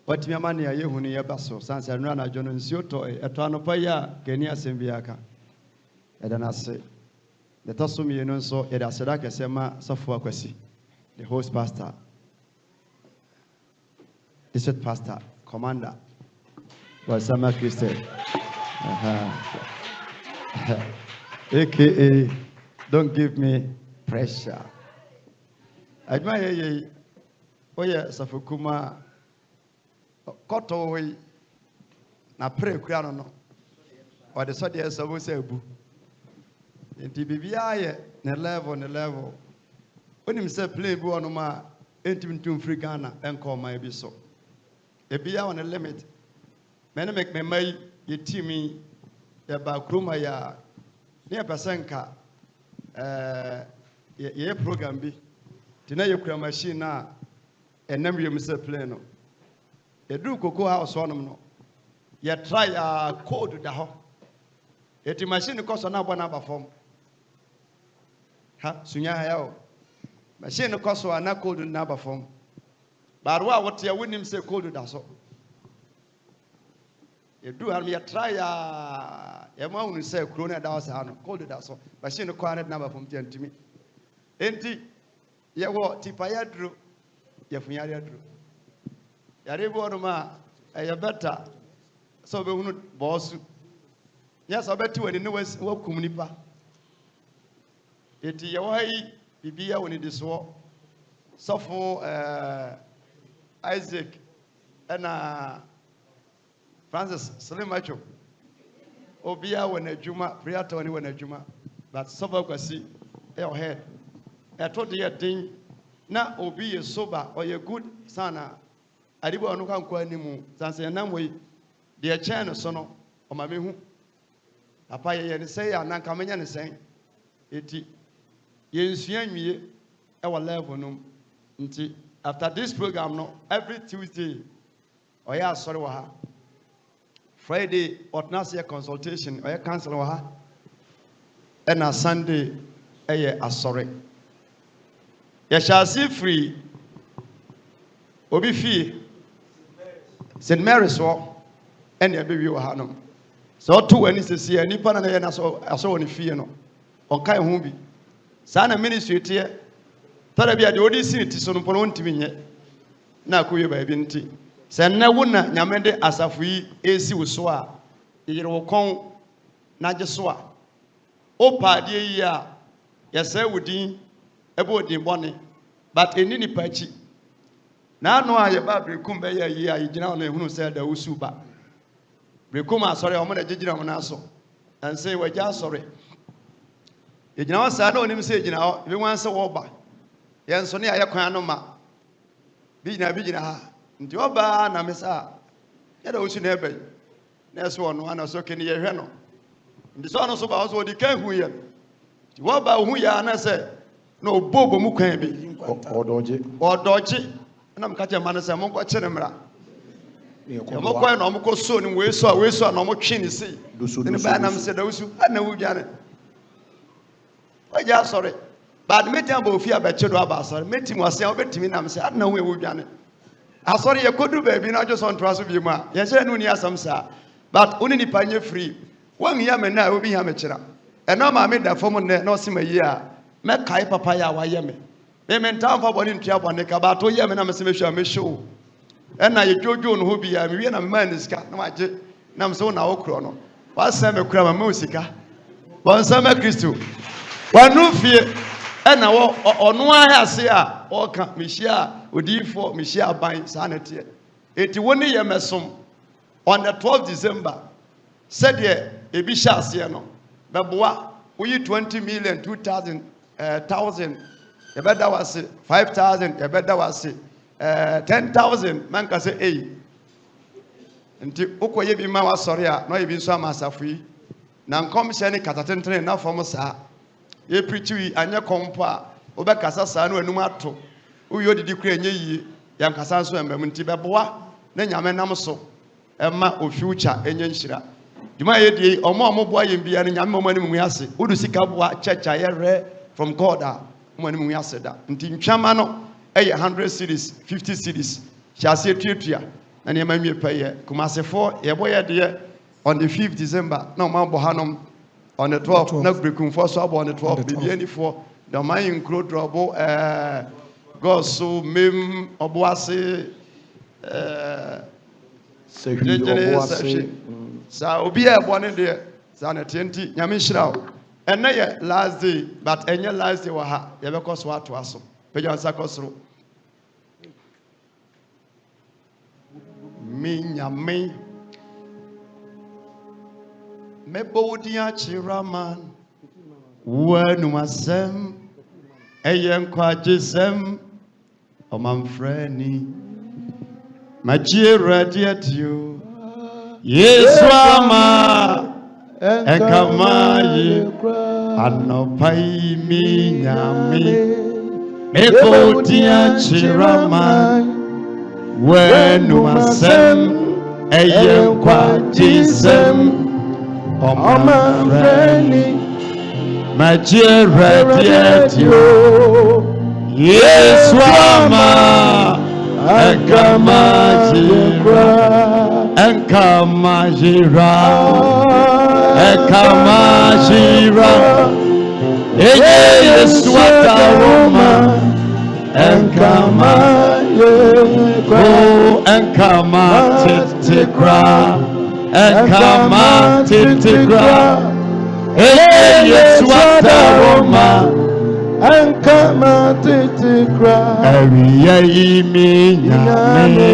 But my money, I who near Basso, Sans and Rana John and Sioto, a Tranopaya, Kenya Sembiaka. And then I say, the Tosumi, you know, so it has Sadaka Sema Safua Kwesi, the host pastor, district pastor, commander, was Sama Christian. AKA, don't give me pressure. I admire ye. Oh, yes, Safukuma. Koto we na pray kura no or the so dey so say bu enti bibia ye ne level onim say play bu ono ma entim tum free Ghana enko man bi so e bia on the limit me make me mai ye timi ye ba kroma ya ne pesenka ye program bi tina ye kura machine na enam ye say play no. You do cocoa house on no. You try a code the ho. It machine cost an abba form. Ha, Sunya hell. Machine cost an code in number form. But what you wouldn't say code that so. You do have me try a mountain say crone dollars code that so. Machine acquired number from 10 to me. Enti, you what Tipaya drew, Yafunya drew. Yaribonuma, a better. So we will not boss. Yes, I bet you when you know what Kumunipa. It Yawai, Bibia when it is war. So for Isaac and Francis Salimacho. Obia when a Juma, Priato when a Juma. But Sobakasi, your head. I told you a thing. Now, Obi is sober or a good sana. Adibo anu kan kwa nimu sanse nam we de chain so no o ma mehu papa ye ne say ya nan ka menya ne sen eti ye nsua nwie e wa level no nti after this program no every Tuesday oya asori wa ha Friday ordinary consultation oya cancel wa ha and na Sunday eye asori ye shall see free obi fee St. Mary's War, and the baby were Hanum. So, 2 when it's a sea, and Nippon and I saw any fear no. On Kai Humbi. Sana ministry here. Tarabia, the only city, so no one to me. Now, could you by Binti? Send no one, Yamende as a free AC with Swa. It will come Najaswa. Opa, dear, ya. Yes, sir, would be about the money, but in any patchy. Now no I about Recumba ya general who said the Usuba. Recuma sorry, I'm going to judge on us and say we're just sorry. You know, I don't even say, you know, we want to over. Yan Sonia Yakanoma. Bina, into your bar, Namisa. Yet ocean never. Next one was okay near Reno. The son of us what you came here. What about who you are? Said, no, Bobo Mukambi or Dodgy. And I'm catching man as a monk watching him. Mokwa no moko so ni we so no mo twe ni sei ni ba na mse da usu na wu dwane oja sorry but meeting about ofia be chedo aba sorry meeting wase obetimi na mse na wu ewu dwane asori ye kodu ba bi na jo so ntra so bi mu a ye se no ni asam sa but oni ni panye free wan ya me na obi ha me kira e no ma me da fom ne no se ma yi a me kai papa ya wa ye me mentam fa body ntua bone ka ba to ye me na me se me hwa me show and I jojo no hobia me wie na me man sika na waje na me so na wo kro no wasa me kura ma sika wonsa ma Kristo wanu fie and na wo ono ahase a o ka me hia odifo me hia ban sa na tie eti woni ye mesom on the 12th December said ye e bi sha ase no beboa we 20 million 2000 1000 e beda was 5000 e beda was 10,000 man ka say eh nti ukoye bi ma wa sori a no ye bi nso amasafu na nkom hye ne katatentre na fom saa ye preachi anye kompo a obekasa saa no anum ato uyi odidi kura enye yie ya nkasa nso embam nti beboa na nyame nam so ema ofiucha enye nhira dwuma ye die omo boa ye bia ne nyame mo anim mu ase udu sika boa checha ye re from God a mo anim mu ase da nti ntwama no 100 cities 50 cities shall say tuatua and you may pay Kumasi for a boy dear on the 5th December. No man Bohanum on the 12th, no Bricum for Sub on the 12th, BBN for the mine include trouble, Gosu, Mim, Obuasi, so be a one in there, Sanatenti, Yamishra. And now last day, but any last day was ha. You have cost what to us. Pejan Sakosro. Me. Me bodia chiraman. When wasem. Ayen quajisem. O man friendly. My dear radiate you. Yes, Mama. Enkamaye anopai mi nyame mepotia chiraman wenu asem eyenkwa jisem omanfreni majere dietio Yesu ama enkamajira Ekamajira, Yesu ataroma, Enkama titikra, Yesu ataroma, Enkama titikra, Ewiye iminyame,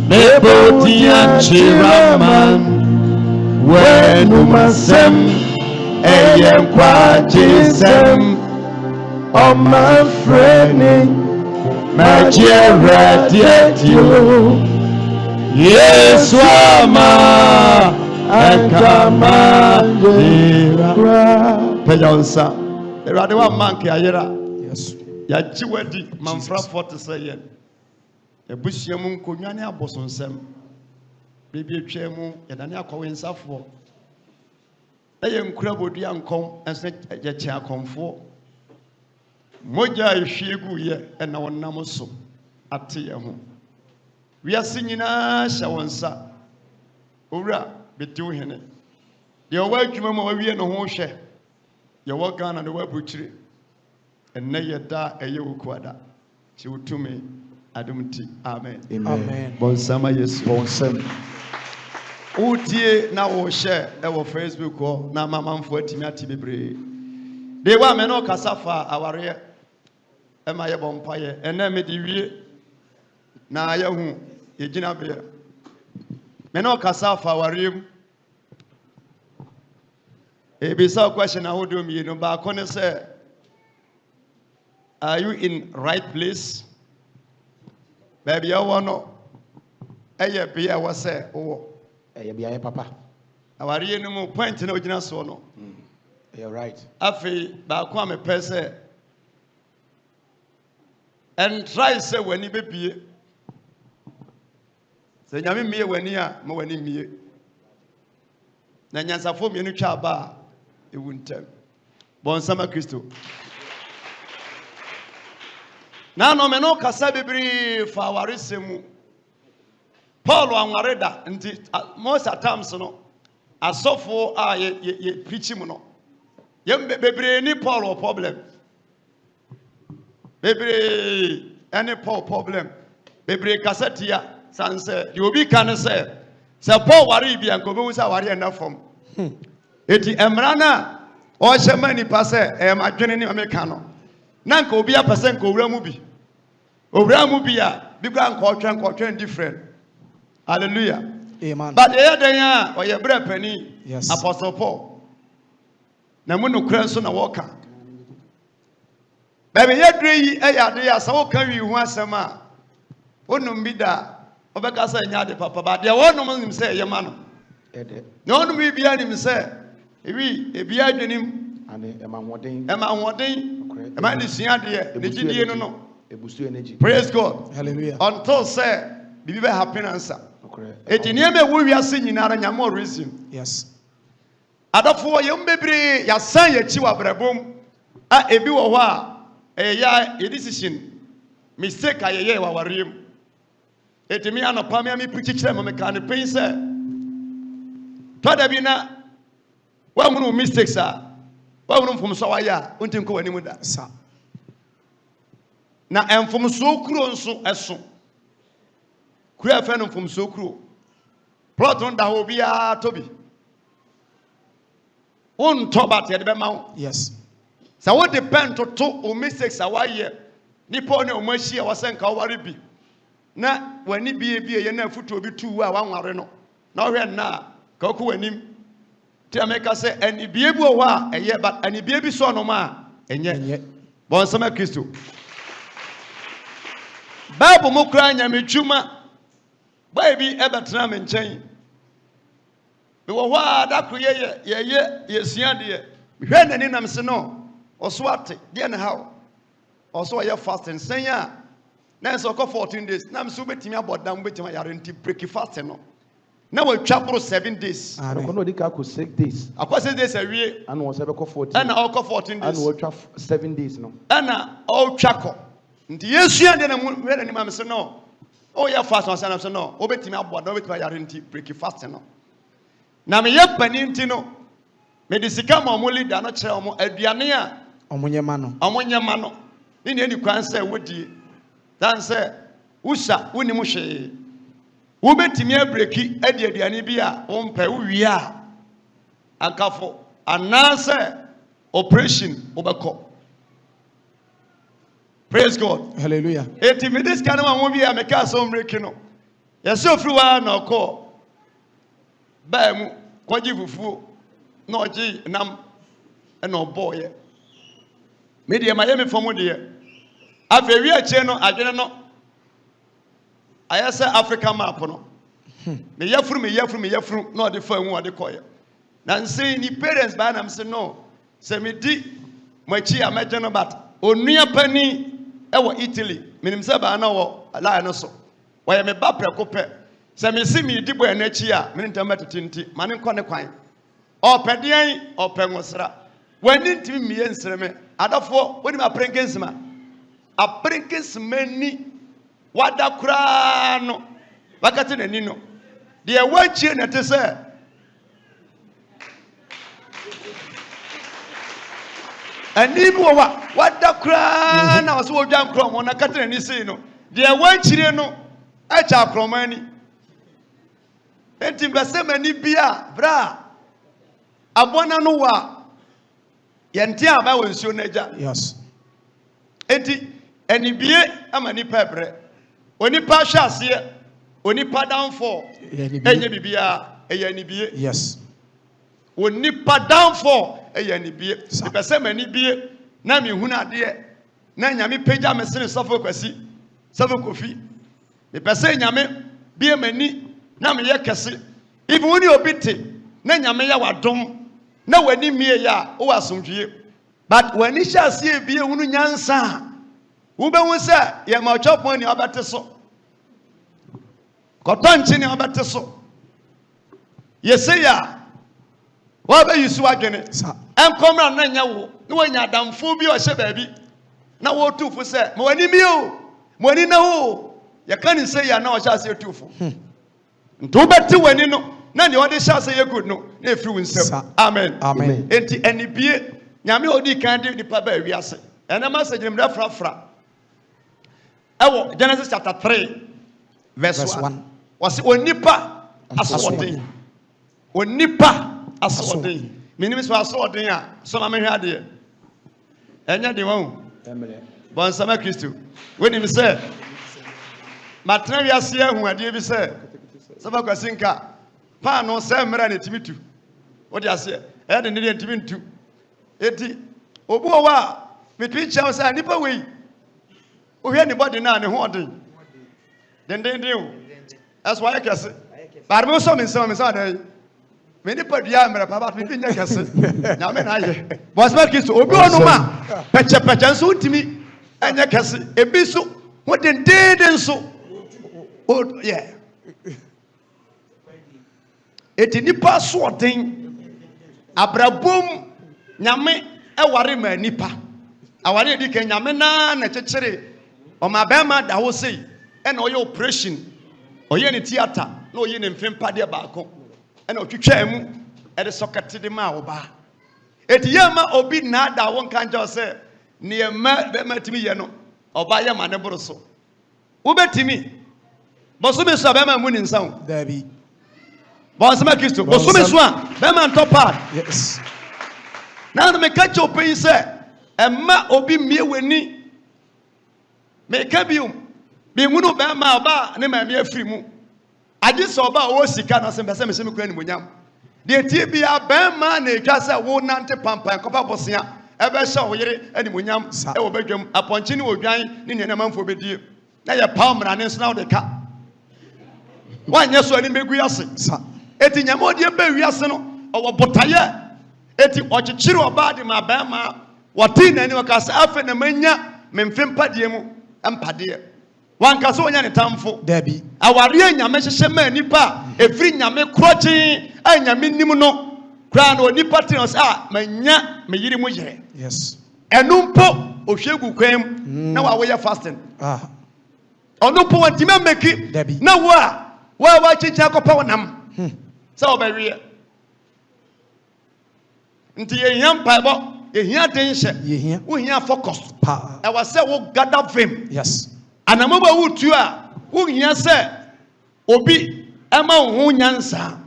Mebodia chiraman. When umasem eyem kwa jisem on my friend my dear radiatio yes wama enkamandira pejonsa erade wa manke ayera yes ya jiwadi manfra 40 say ebusiam nkonwane abosonsem Baby Chemu, Yadania Coinsafo. They incredible young com and said, Yacha comfort. Moja Shigu ye and our Namoso at Tiahu. We are singing a shawansa. Ura, be doing it. Your work, you remember, we are no whole share. Your work on the web butchery. And nay, da a yo quada. She would to me, Adumti. Amen. Amen. Bonsama, yes, Bonsam. Utie na wo share e wo Facebook ho na mamamfo atimi ati bebre de wa me no kasafa aware e ma ye bompa ye ena me di wie na ya hu egina be me no kasafa aware mu e be so question how do me no ba ko ne say are you in right place baby I want no e ye be I was say oh Yabia papa. Our no point in original sono. You're right. Afi ba kwa me pese. And try say when you be. Say nyame mie wani a ma wani mie. Na nyansafo mienu twa ba e wuntem. Bonsama Kristo. Na no me no kasa bibiri fa waresemu. Paul anwareda nti most times no asofo a ye preach mu no ye bebre ni Paul problem bebre any Paul problem bebre kasetia sanse you obi kan say Paul wari bia nko be wusa wari na fom eti emra na o hye mani pa say adwene ni ameka no na nka obi apese nka owura mu bi a bi gwa nka otwen different. Hallelujah. Amen. But the other day, or your bread penny, yes. Apostle Paul. Na munu krenso na waka. Baby, ye dre ya so kan wi hu asema. Onum bi da, obeka say nya de papa, but there wonum nim say ye ma no. No onum bi bia nim say, ebi bia dwenim. Ane ema hoden. Ema de sua de, ne gidie no no. Ebusu energy. Praise God. Hallelujah. Until say bibi be happen answer. Eti nieme wo wiase nyinara nyamo reason. Yes. Adofo yem bebre ya san ya chi wa brabom a ebi wo ho a ya decision mistake ayeye wa warem Eti mi anɔpa mi preach kyerɛ mo meka ne pɛn sɛ tɔda bi na wahunu mistakes a wahunu mfomso wayɛ a wonti nkɔ w'anim da Sa. na mfomso kuro nso ɛso kuro afɛ no mfomso kuro plot no da hɔ obiara tɔ bi wontɔ bat yɛde bɛma wo Yes. sɛ wo depend toto o mistakes a wayɛ nipa ne o mahyia wɔsɛ nka woware bi na w'ani bie yɛ na afutuo bi tu a wanware no na ɔhwɛ nna ka wokɔ w'anim nti ameka sɛ anibie bi wɔ hɔ a ɛyɛ but anibie bi sɔ nom a ɛnyɛ bɔnsɛm a Kristo Bible mu kura nyame dwuma bae bi ɛbɛtena me nkyɛn mewɔ hɔ a da koro yɛsua deɛ mehwɛ n'ani nam se no ɔso ate deɛ ne haw ɔso ɔyɛ fasting sɛn a na ɛsɛ ɔkɔ 14 days na msɛ wobɛtumi abɔ dam wobɛtumi ayare nti break fasting no na watwa boro 7 days Ɛkɔ na ɔde ka kɔ 6 days. akɔ 6 days awie Ana wɔsɛ bɛkɔ 14. ɛna ɔkɔ 14 Ana days wɔtwa 7 days no. ɛna ɔtwa kɔ nti yɛsua deɛ na mu hwɛ n'anim am sɛ no ɔyɛ fast ɔsɛ nam sɛ no wobɛtumi abɔ dam wobɛtumi ayare nti break fasting no na meyɛ pani nti no mede sika ma ɔmo leader no kyerɛ ɔmo aduane a ɔmo nyɛ ma no ne ne ani kwan sɛ wodie dan sɛ wosa wonim hwee wobɛtumi abreki adi aduane bi a wompɛ wowie a ankafo anaasɛ operation wobɛkɔ praise God Hallelujah. eti me this kind of one bi a meka so mbreki no yɛsɛ ofiri wa na ɔkɔ baa mu kɔgye fufuo na ɔgye nam ɛna ɔbɔɔyɛ me deɛ ma yɛ me fam deɛ afei wi akyire no adwene no ayɛ sɛ Africa map no me yɛfuru na ɔde fa mu ɔde kɔyɛ na nsɛn ni parents baa nam sɛ no sɛ me di mo akyi a mɛgye no but onua pani ɛwɔ Italy menim sɛ baa na wɔ line no so wɔyɛ me ba prɛko pɛ sɛ me si me di bɔ ɛno akyi a me ntam bɛtete nti ma ne nkɔ ne kwan ɔpɛ deɛn ɔpɛ nwosra w'ani ntimi mmie nsere me adafoɔ wonim aprenke nsema ni wada koraa no wakate n'ani no deɛ wakyie na te sɛ ani bi wɔ hɔ a wada koraa na wɔsɛ wɔdwa nkorɔmɔ na kate n'ani sei no deɛ wakyire no ɛkyɛ akorɔmɔ ani enti mbɛsɛ m'ani bi a bra abɔna no wɔ a yɛnte a ba wɔ nsuo no agya Yes. enti anibie ama nipa brɛ onipa hwɛ aseɛ onipa downfall ɛnyɛ bibia ɛyɛ anibie Yes. onipa downfall ɛyɛ anibie mepɛ sɛ m'anibie na mehunu adeɛ na nyame pagya me sene sɔfo kofi mepɛ sɛ nyame bie m'ani na meyɛ kɛse ibi wo ne obi te na nyame yɛ wadom na w'ani mie yɛ a wowɔ asomdwie but w'ani hyɛ aseɛ bie hunu nyansa a wobɛhu sɛ yɛma ɔtwɔpɔn ne ɔbɛte so kɔtɔ nkye ne ɔbɛte so yɛsɛ a wɔbɛyi so adwene ɛnkɔmmra na nyɛ wo na wɔanya adamfo bi ɔhyɛ baabi na wɔtu fo sɛ ma w'ani mie o ma w'ani na ho yɛka ne sɛ yɛ na ɔhyɛ aseɛ tu fo nti wobɛte w'ani no na deɛ ɔde hyɛ aseɛ yɛ good no na ɛfiri wo nsɛm amen enti anibie nyame ɔdi kan de nipa ba awiase ɛnɛma sɛ gyinimdɛ frafra ɛwɔ Genesis chapter 3 verse 1 wɔse onipa asoɔden menim sɛ asoɔden a sɔma mehwɛ adeɛ ɛnyɛ de wahu bɔnsama Kristo wonim sɛ matena wiase ahu adeɛ bi sɛ sɛfa kwasi nka paano sɛ mmerɛ ne timi tu wode aseɛ ɛyɛ de ne deɛ ntimi ntu eti obi wɔ hɔ a metumi kyɛw sɛ nipa wei wohwɛ ne bɔde no a ne ho ɔden dendenden o ɛso ayɛ kɛse baade me sɔ me nsɛm adɛn me nipa dua mmerɛ papa mefi nyɛ kɛse nyame na ayɛ bɔnsɛma Kristo obi wɔ nom a pɛkyɛpɛkyɛ nso wotumi ɛnyɛ kɛse ebi so ho dendenden nso yɛ eti nipa soɔden abrabom nyame ɛware ma nipa aware edi kan nyame na kyekyere ɔma bɛrima da ho sei ɛna ɔyɛ operation oye ne theater na oye ne mfempa de baako ena otwitwa mu e de sokete de ma oba etiyama obi na da won kan jo se ne ma be matimi ye no oba ye ma ne boro so wo betimi boso so be ma mu ni nsan Dabi. boso ma Kristo boso so a be ma ntopad Yes. na no me catch up yi se emma obi mie weni me ka bium bi munu be ma oba ne ma me afiri mu agi so oba o sika na se me se me kura ni monyam de tie bia be ma na etwa se wo nante pampan kopa bosia e be hye wo yere ani monyam e wo badwam aponchi ne odwan ne ne manfo bedie na ye pamra ne so na wo de ka wanye so ani megu yase Sa. eti nyamodie be wiase no owo botaye eti ochichiri oba de ma ba ma wati na ni wakasa afa na manya memfempa de mu empade wanka so onya ne tamfo Dabi. aware nyame hyehye ma nipa efiri nyame krochi anyame nim no kra na nipa tins manya meyiri mu yere Yes. enumpo ohwegu kwam na wa wo ye fasting Ah. onumpo wantima meki Dabi. na wa chicha kopa wonam se obawie nti ehia mpaibo ehia tenhye Yehia. wo hia focus Pa. e wa se wo gather fame Yes. anamaba wutu a wo hia se obi ema wo nyansa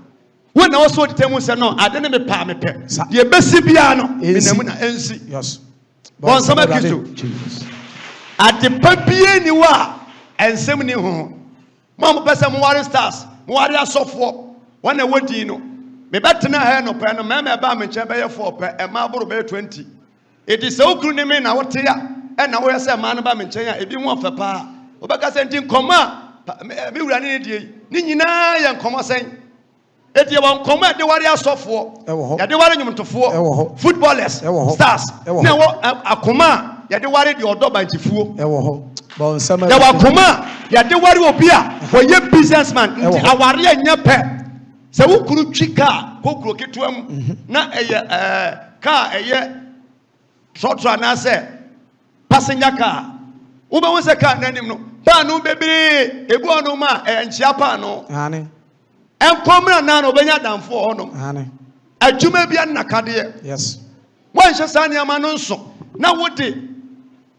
wo na wo so ditemu se no ade ne me pa me pe Sa. de besi bia no Ensi. menamu na ensi Yes. bon sama Kristo Jesus. ade papie ni wa ensem ni ho mo pese mo ware stars mo ware asofo wana wodi no me betena ha no pe no me ba me nche be ye 4 pe e ma boro be 20 edi se okru ni me na wote ya e na wo ye se ma no ba me nche ya ebi ho fa pa obeka se nti nkoma me wura ni die ni nyina ye nkoma sen edi ye won nkoma de ware asofo ya de ware nyumtofo footballers stars na wo akoma ya de ware de odo banchifuo E wo ho. Bon sama. ya wakoma ya de ware obi a woye businessman nti aware anya pe se wo kuru twika kokuro ketuam na eye car eye sotra na se passenger car wo be won se car nanim no pa no bebre ebu ono ma enchia pa no Ane. enkomra na no benya danfo ono Ane. adwuma bia na kade Yes. wan hye sane ama no nso na wode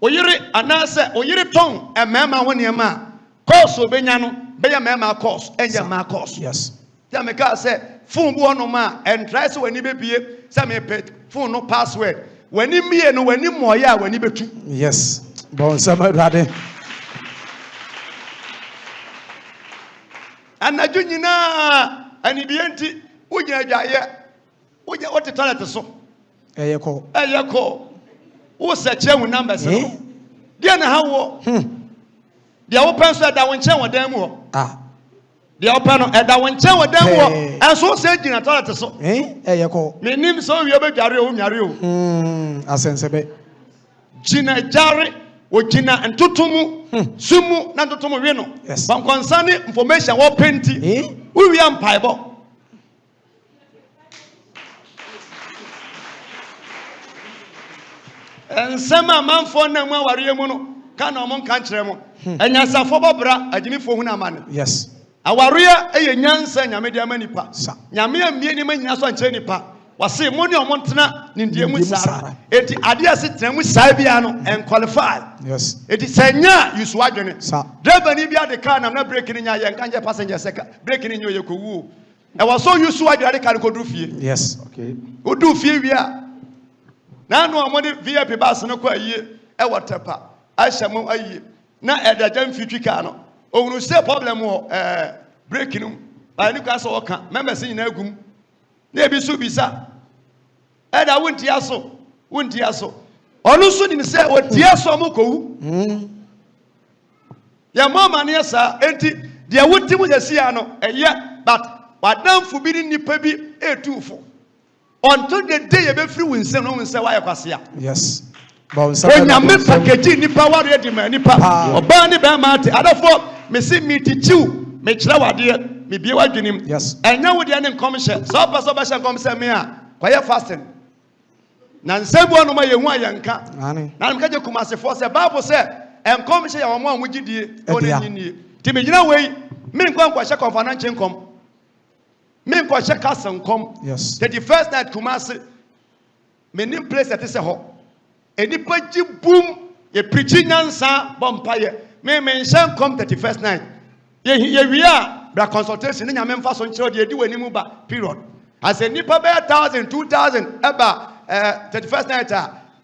oyire anase oyire ton emema ho ne ma course obenya no beya mema course enye ma course Yes. ya me ka say phone bu ono ma and try so wani bebie say me pet phone no password wani mie no wani moya wani betu Yes. Bon sama rade. anaju nyina ani bienti unya jaye unya wote talent so Eyeko. eyeko wo search hu numbers no dia na hawo dia wo penso da wo nche wodan mu ho Ah. dia wo pano da wo nche wodan mu ho enso se gina talent so Eyeko. menim so wie bedware o nware o Asensebe. gina jare o gina ntotomu sumu na ntotomu we no Yes. bankonsane information wo penti wo wi ampaibo ensema manfo na mu aware mu no ka na omon kan kire mu enyasafo bobra agimifo hu na amane Yes. aware eye nyansa nyame de amanipa Sa. nyame amie ni manyina so anche nipa wase mo ne omontena ne ndie mu Ndie mu sara sara. eti ade ase tena mu sai bia no en qualify Yes. eti senya yusu adwene Sa. driver ni bia de car na break ni nya ye kanje passenger seka break ni nyo ye kowu e waso yusu adware kan ko du fie Yes. Okay. odu fie wia na no amode VIP bus no kwa yie e watepa ahyɛ mo ayie na ɛdaja mfitwi car no ohunu se problem wo break no ba ni kwa so woka members nyina agum na ebi so bisa ɛda wonti aso ɔno so nim sɛ wotie aso mo kowu ya mama ne asa enti de wonti mo yasia no ɛyɛ but wadamfo bi ni nipa bi etufo until the day you be free win say no win say why kwasea Yes. Bon sama. onyame package nipa ware di ma nipa oba ne be ma ate adafo me se me tichiu me kire wade me bie wadwenim Yes. enya wo de ne nkomhye so pa so ba hye nkomhye me a kwaye fasting na nsebu ono ma ye hu ayenka Ane. na me kaje kumase for say bible say enkomhye ya wo mo agidie o na Edia. nyini ti me gina wei Me go and check on financial income. Me go check us income. Yes. 31st night Kumasi. Me nim place that is a ho. Anybody boom. Ye preaching answer bumpire. Me mention come 31st night. Ye we are the consultation. Ni nyame mfa so nkyerɛ de edi wani mu ba period. As a nipa be 1,000 2,000 eba 31st night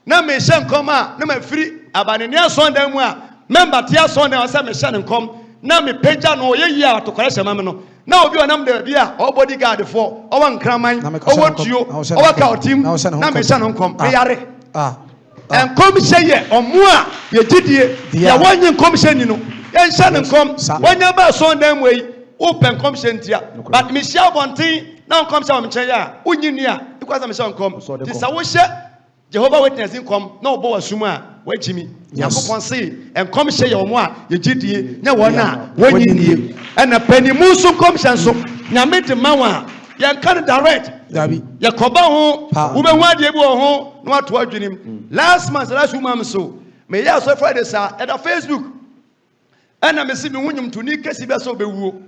na me hyɛ nkɔm a na me free abanenia Sunday mu a member tia Sunday o sɛ me hyɛ nkɔm na me pagya no ye yi a to kɔrɛ hyɛ me no na obi onam da bia o bodyguard for o wan kraman o wotuo o waka o team na me hyɛ nkɔm me yare nkɔm hyɛ ye ɔmo a ye gidie ya wanye nkɔm hyɛ ni no ye hyɛ nkɔm wanya ba Sunday mu yi o pɛ nkɔm hyɛ ntia but me hyɛ bonten na nkɔm hyɛ o me kyɛ ya unyi ni a because me hyɛ nkɔm ti sa wo hyɛ Jehovah Witness income no bo asuma wa jimi yakopon say enkom hye ye omo a ye gidie nya wona wanyindie na panimu so komhye so nyame de mawa ye kan direct dabi ye koba ho wo be hu ade bi wo ho no ato adwenim last woman so me ya so Friday sa at Facebook na me si me hunyum to ni kesi be so be wuo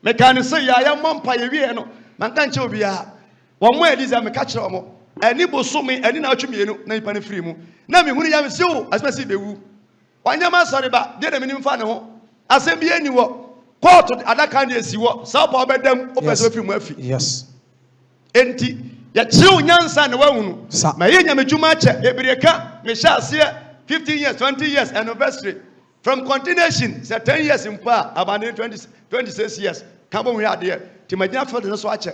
me kan say ya mompa ye wie no man kan che obi a wo mo Eliza me ka kire omo ani bosome ani na atwemienu na ipa ne free mu na me hunu ya me sew asmasi bewu wanyama sori ba de na menim fa ne ho asem bi ani wo court adaka na esi wo sa pa obedam opeso free mu afi yes enti ya chiru nyansa na wahunu ma ye nyame dwuma che ebireka me sha ase 15 years 20 years anniversary from continuation say 10 years impa abane 26 years ka bo hu ade ti magina for the so ache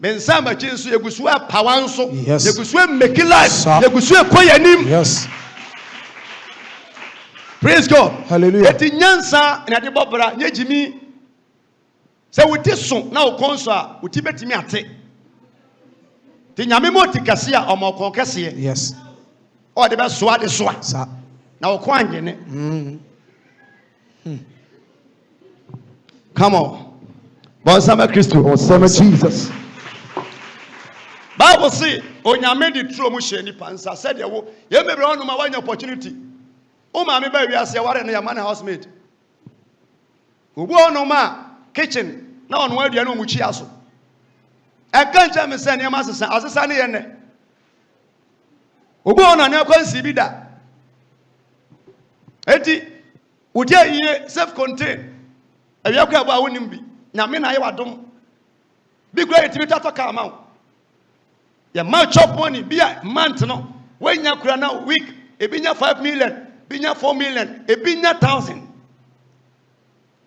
Mensama chinsu yegusua pawanso yegusua make life yegusua koyanim yes praise God hallelujah eti nyansa na de bobra nyejimi se wuti so na ukonso a wuti betimi ate ti nyame moti kase a omokon kase yes o de be soa de soa sa na ukon angene come on Bonsama Christo Bonsama Jesus Bible say onyame di tro mu hye ni pansa said ye wo ye mebre onu ma wanya opportunity o ma me ba wi ase ware no ya man housemaid obu onu ma kitchen na onu aduane mu chi aso e kan cha me se ne ma asesa ne ye ne obu onu na kwansi bi da eti udi aye self contained e wi akwa ba wonim bi nyame na ye wadom bi gwa etimi tatoka amawo ya ma chop money be a month no when ya kura na week e binya 5 million binya 4 million e binya 1,000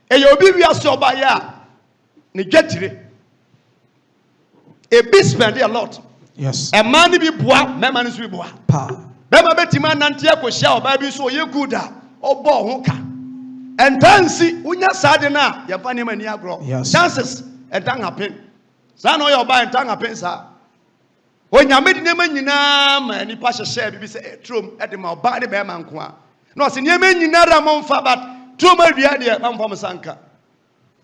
e yo bi wi aso ba ya ne getire e bi spend a lot yes e man bi boa me man so bi boa pa be ma betima nante akohia oba bi so ye good a obo ho ka entansi unya sade na ya fa ne mani agro chances e dan happen sa no your buy dan happen sa onyame de nema nyina ma ni pa hyehye bibi se trom e de ma oba de be ma nko a no se nema nyina ra mo mfa but trom adua de ma mfa mo sanka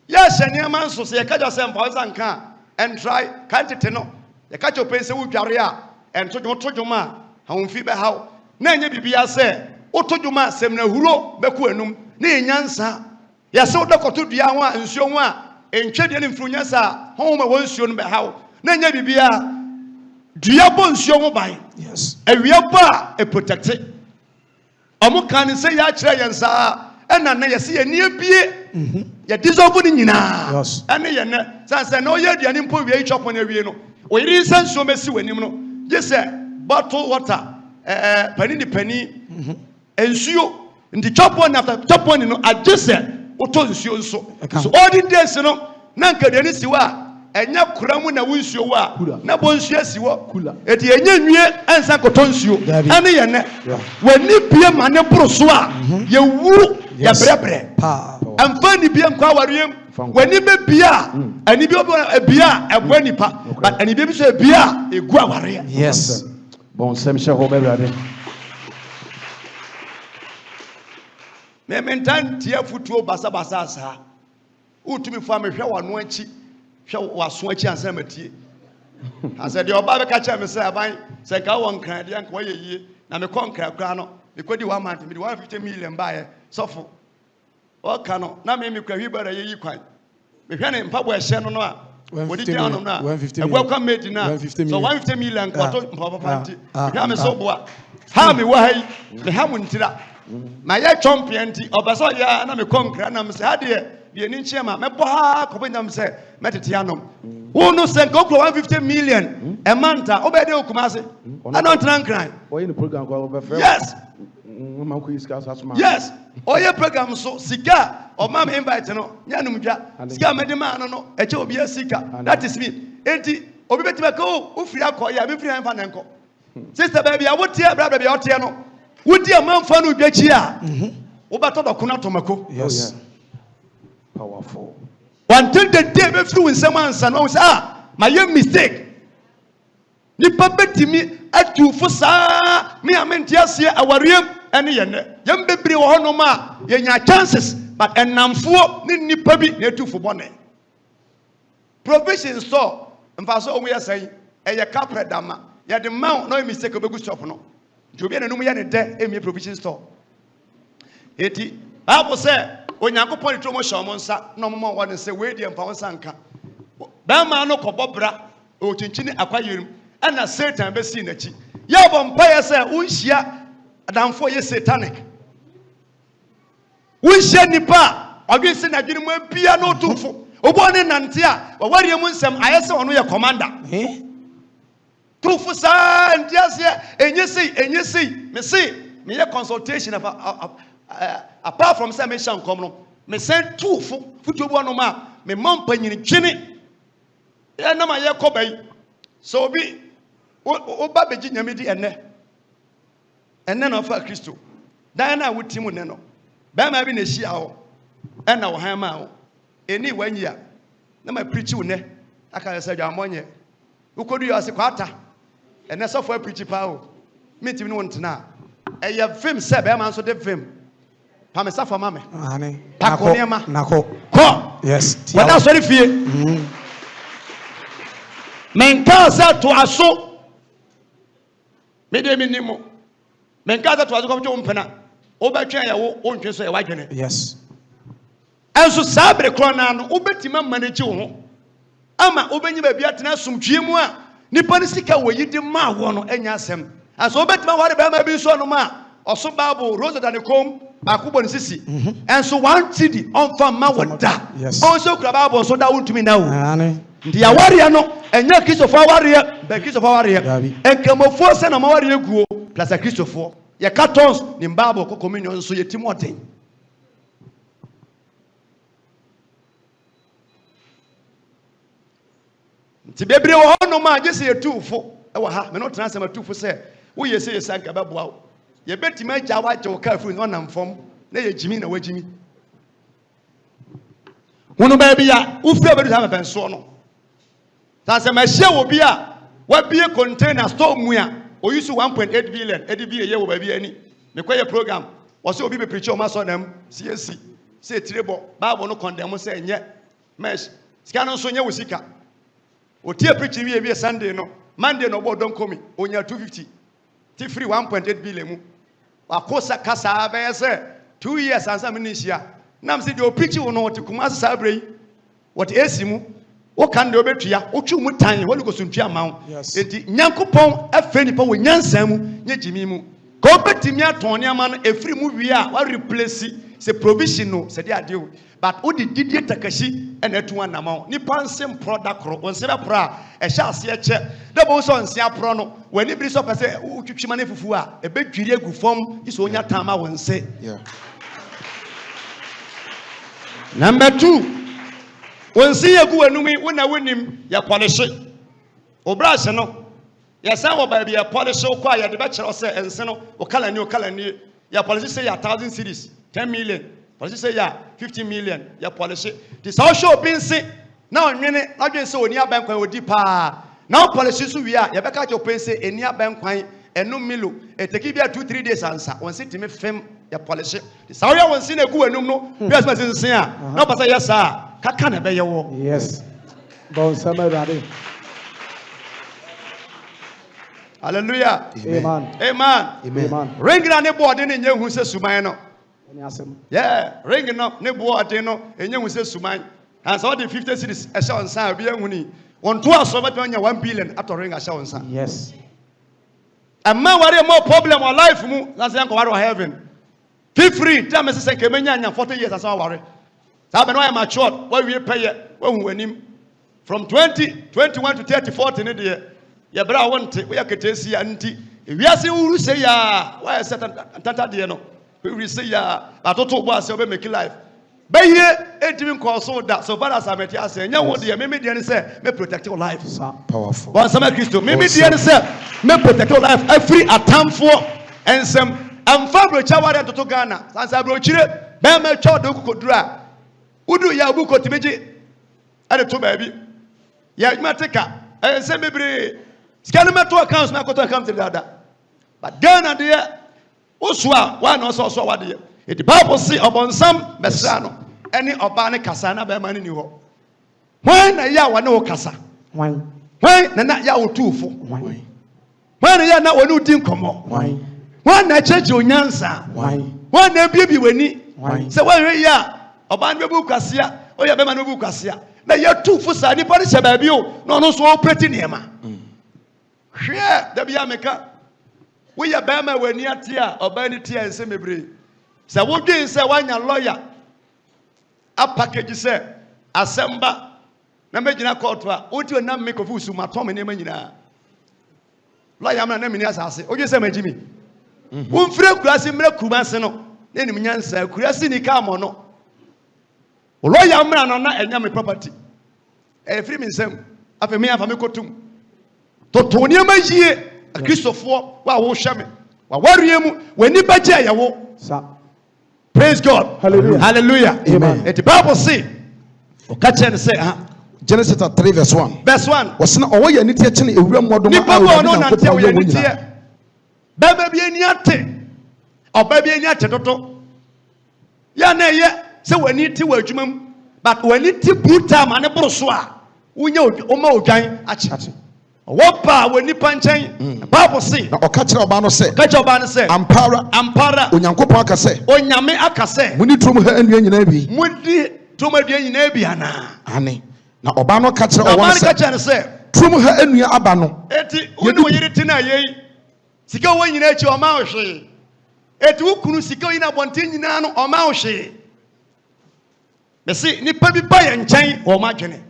ya hye nema nso se ye ka jo se mfa sanka and try quantity no ye ka jo pense wo dware a en to dwoma ha wo mfi be haw na enye bibia se otodwoma sem na huro be ko anum na enyansa ya se odokoto dua ho a nsuo ho a entwede ne mfuru nyansa ho ma wo nsuo no be haw na enye bibia dua bo nsuo ho ban yes awia ba e protect omo kan se ya kire yensa ena na ye se ye nie bie ye dissolve ni nyina yes ene ye ne sanse na oye aduane mpo wie chopo na wie no oyiri nsansuo mesi wanim no je se bottle water pani ensuo ndi chopo na after chopo ni no agese oto nsuo nso so all the days no na nkadani siwa enya kuramu na wunsuo wa na bonsuo asiwo eti enya nwie ansa kotonsuo ane ye ne wani bie mane boroso a ye wu ya brebre amfa ni bie nkwa wariem wani be bia ani bi obo bia ebo nipa but ani bi so bia egu aware yes bon semche ho bebrade me mentan tia futuo basa asa utumi fa me hwe wano anchi hwe waso achi ansa matie asa de oba be ka cha me se aban se ka won kran de anka wayeye na me kon kran kran no me kodi 1 month me 150 million bae sofo Okano, na me kwa hibara ye kwan. Me hwe ne mpabo ehye no no a. Wodi gya no na. 150 million. Egwa kwa made na. 150 So million. 150 million kwato mpabo panti. Me me so boa. Ha me wa hai. Me ha mu ntira. Na ye champion ti obaso ya na me konkra na me se ha de ni nchia ma me bo ha ko benya me se metete anom. Who no send go 150 million a month obede okumase. Ana ntran kran. Oye the program called Yes. Yes. Oye program so sika o ma me invite no nya num dwa. Sika me de ma no e che obi asika. That is me. Enti obi betima ko o firi akoya me firi anfa nanko. Sister baby a wotie brother bia otie no. Wodi amanfa no dwachi a. Wo beto dokuna tomako. Yes. Powerful. Until the day be through in someone son we say my mistake. Nipa betimi atu fo saa me amentia se awariem ene ye ne. Yem bebre wo hono ma ye nya chances but enamfo ni nipa bi na atu fo bone. Provision store mfaso omu ye sai eye kapre dama ye de ma no mistake obegu shop no. Jobi enum ye ne de emi provision store. Eti Bible say Onyankopon ni tromo hye nsa na mo won se we die mfa nsa nka ba ma no kobobra o chinchini akwayerim ana Satan be si nachi ya bo mpaye se unhia adamfo ye satanic unhia nipa odwe se na dwene mu bia no tumfo obo ne nante a waware mu nsem ayese ono ye commander tumfo sa ndiase enyesi me say me ye consultation apart from say me shan kom no me send two futu bo no ma me mampa nyini twene ya na ma ye kobai so obi o ba beji nyame di enne na fa Kristo dan na wotimu ne no ba ma bi na hia ho na wo han ma ho eni wanyia na ma preach wo ne aka say dwa monye ukodu yo ase kwata enne so for preach pa ho me timi no ntena eye film se ba ma so de film Pamesa for mame. Nako. Ko. Yes. Wada sorry fie. Menka sa to aso. Me de minimo. Menka sa to aso ko to mpena. Obetwa ya wo ontwe so ya wadwene. Yes. Enso sabre krona no obetima manage wo ho. Ama obenyi ba bia tena sumtwe mu a nipa ne sika wo yidi ma wo no enya asem. Aso obetima ware ba ma bi so no ma. Oso Bible Rose than kom akubo ni sisi enso 1 cedi on fam ma woda onso kura Bible so da wontumi na wo ndi aware no enya Christopher aware be Christopher aware enkramofo se na maware guo plus a Christopher ye cartons ni Bible ko communion so yetim oden nti bebre wo no ma je se yetufo e wo ha me no tena se matufo se wo yese yesa nka beboa wo ye betima agya waje wo ka furu no namfom na ye jimi na wajimi wono ba bia wo fura bedu ha penso no ta se ma hye wo bia wa bie container store mu a o use 1.8 billion edibie ye wo ba bia ani me kwaye program wo se obi be preach o ma so nam CSC se tirebo Bible no condemn se enye mesh sika no so nye wo sika o tie preach wie Sunday no Monday no bo don komi onya 250 ti free 1.8 billion mu wakosa kasa be say 2 years ansa me nishia nam se de o preach wo no te kuma sa brei what esimu wo kan de obetua wo twu mu tan wo go suntua ma wo enti nyankopon afa nipa wo nyansan mu nya jimi mu ko betimi aton ne ama no efri mu wi a wa replace se provision no se de ade o but wo didie takashi ena tu anama nipa nsem product ro won se be pro a e sha ase eche de bo so nsia pro no wani biri so pese wo twitwima ne fufu a e be dwiri agu fom iso onya tama won se number 2 won se yagu anumi wona wonim ya polish obra se no ya san wo ba bi ya polish ko a ya de be kire se ense no o kala ni ya polish se ya 1000 series 10 million polish say ya 50 million ya polish the social pinsi na onwene adwen se oni abankwan odi pa na polish so wi a ya beka jo pinsi eni abankwan enu milo eteki bia 2-3 days ansa won se timi fem ya polish the sawo won se na gu anum no bia se sensen a na pasa yes a kaka na be ye wo yes bon sama rade hallelujah amen amen ring na ne board ne nya hu se suman no Yeah, ring no, ne boa no, and you will say Suman. And so the 50 cities, a show and sign, be a money. 1 2 hours, 1 billion after ring a show and sign. Yes. And man, what more problem or life, that's the uncle of heaven. Feel free, tell me, say, Kemenya, 40 years as our worry. So I am matured, what we pay when we win him from 20, 21 to 30, 40 in a year. Yeah, but I want to, we are getting see auntie. If we are saying, who say, why is that Tata Diano? We say, I don't know what's over make life. But here, it even calls so that so far as I met you, I say, what dear, maybe the say, may protect your life. Powerful. Once I'm a Christian, maybe the answer say, may protect your life. I free a time for and some. I'm Fabio Chawari to Ghana. As I broach it, Bama Chow do Kudra. Udu Yabuko Timiji at the two baby. Yagmatica, and say, maybe Scanamato accounts, not to come to the other. But Ghana, dear, Uswa, one also what dear. The Bible say upon some Messano, any Obani Casana by money new. When a yawa no Casa. When not yaw two for. When a ya not one who didn't come on. When I church your Yansa. When a baby when he. So when ya Obani Bucasia, or ya Bemanu Bucasia. Now you're two for Sadi Paris Babio, no so pretty near ma. Here, the Biameka. We are Bama when near Tia or Benny Tia and Semibri. So what do you say when your lawyer? A package say, Assemble. Na mejina court wa. What you na make of usu matom ene manyina. Lawyer am na na mini asase. O je say majimi. Wonfire kurase mra kumase no. Na nim nyansa kurase ni ka mo no. Lawyer am na na enya me property. E free me nsem. Afa me afa me kotum. Toto ni amajie. Christopher wa wo hwe me. Wa warie mu wani baje ya wo. Sa. Praise God. Hallelujah. Hallelujah. Amen. And the Bible say, Genesis 3 verse 1. Verse 1. Was not all your nature chini ewura modom a Baba bi eni ate. Oba bi eni ate toto. Ya na ye se wani ti wa adwumam, but wani ti brutal ma ne boroso a unya oma odwan ache. Wopa wani panchen. Bible say. Na okachira oba no say. Okachira oba no say. Ampara. Onyankopon aka say. Onyame aka say. Muni trum ha anua nyina bi. Mudi trum adua nyina bi ana. Ane. Na oba no kachira oba say. Oba no say. Trum ha anua aba no. Eti uni oyiri tina yei. Sika wo nyina echi oma ohwe. Eti ukunu sika yina bonte nyina no oma ohwe. Besi nipa bi ba ye nchen wo ma dwene.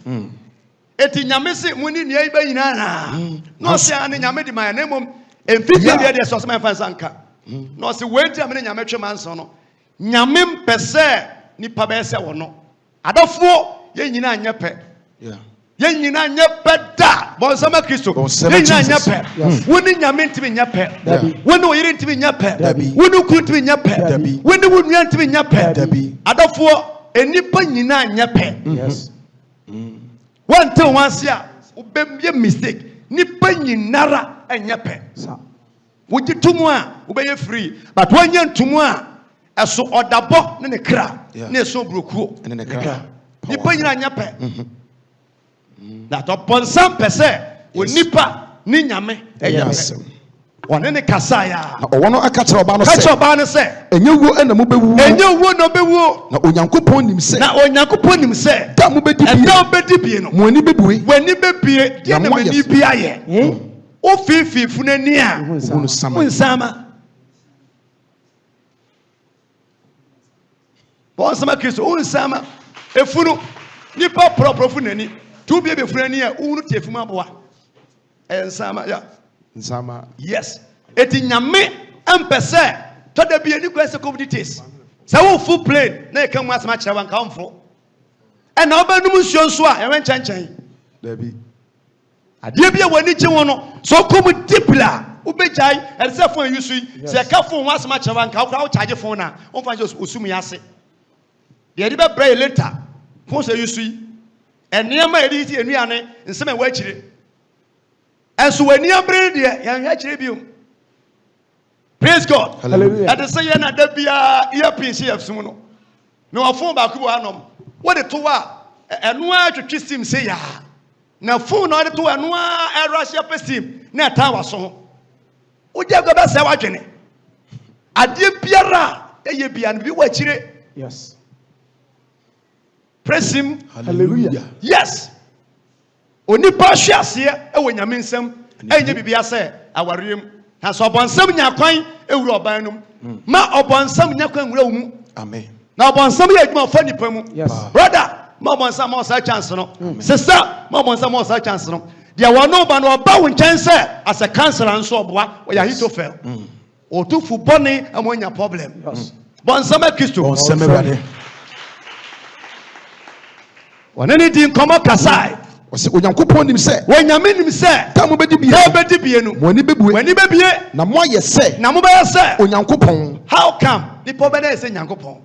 Eti nyame se muni ne ai ba nyina na. No se ane nyame di ma na mom emfiti dia dia so se fansa nka. No se wenti amene nyame twe manso no. Nyame mpese nipa ba ese wo no. Adofo ye nyina anya pe. Yeah. Ye nyina anya pe da. Bon sama Kristo. Ye nyina anya pe. Woni nyame ntimi nya pe. Woni oyire ntimi nya pe. Woni kuru ntimi nya pe. Woni wonua ntimi nya pe. Adofo enipa nyina anya pe. Yes. One thing once ya, ubemye mistake. Nipa nyinara enyepe. Wuji tumwa, ubeye free. But when you tumwa, aso odabo ne kra, ne so brokuo. Ne kra. Nipa nyina enyepe. That upon some person, we nipa ni nyame enyepe. One ne kasaya. Na owono akachira oba no say. Kacha oba no say. Enye wo na mo bewu. Enye wo no bewu. Na onyankopon nim say. Na onyankopon nim say. Da mo bedi bi. Da mo bedi bi no. Mo ani bebuwe. Wani bebie, dia na mani bi aye. O fifi funani a. Unsama. Bon sama Kristo unsama. Efunu nipa propro funani. Tu bi be funani a unu tefuma boa. Ensama ya. Nsama. Yes. Eti nyame empese to da bi ani kwese communities. Sa wo full plane na e kan mu asama kire wan kan fo. E na obanum nsuo nso a e wen chanchan. Dabi. Ade bia wani gye won no so kom dipla ubejai e se phone yusu se ka phone wan asama kire wan ka wo charge phone na on fa just osum yase. De be bray later phone se yusu enema edi ti enuane nsema wa akire. Enso wani abre de yan ya akire biom. Praise God. Hallelujah. That say na da bia earpiece yefsum no. No phone ba ku anom. What the to wa eno a twetwe sim say ya. Na phone no de to eno a Russia pesim na ta wa so. Oje go ba se wa dwene. Ade biara ye bia no bi wa chire. Yes. Praise him. Hallelujah. Yes. Onipa hwe ase e wo nyame nsam enye bibia se awarem. Na so obonsam nya kwan ewura oban num. Ma obonsam nya kwan wura wo mu. Amen. Na obonsam ye adwuma fa nipa mu. Yes. Brother, ma obonsam ma sa chance no. Sister, ma obonsam ma sa chance no. Dia wono ba no oba wo nchen se as a counselor nso oboa o ya hitofel. O tu fu boni amonya problem. Yes. Bonsam Kristo. Bonsam Ewurade. Wonani di nkomo kasai. Ose Onyankopɔn nim sɛ Wonyame nim sɛ ta mo bedi bie. ta bedi bie no. Mo ani bebue. Wani bebie Na mo ayɛ sɛ na mo bɛyɛ sɛ Onyankopɔn how come nipa bɛda sɛ Nyankopɔn.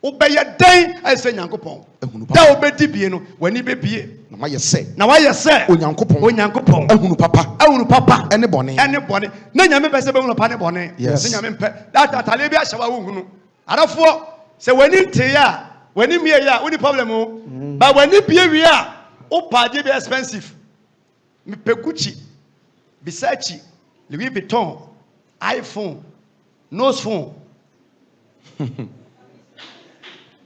Wo bɛyɛ den sɛ Nyankopɔn. ehunu Da papa. wo bedi bie no wani bebie. Na mo ayɛ sɛ Na wayɛ sɛ Onyankopɔn. ehunu papa. Ehunu papa. Ɛne bɔne. Ɛne bɔne. Na nyame pɛ sɛ bɛhunu papa ne bɔne. Yes. Na nyame mpɛ. Da tatale bi ahyɛ wa wo hunu. Arafoɔ sɛ wani nte ya, wani mie ya, wo ni problem o. Ba wani bie wi a, wo paade be expensive. Me pe Gucci, Versace, Louis Vuitton, iPhone, nose phone.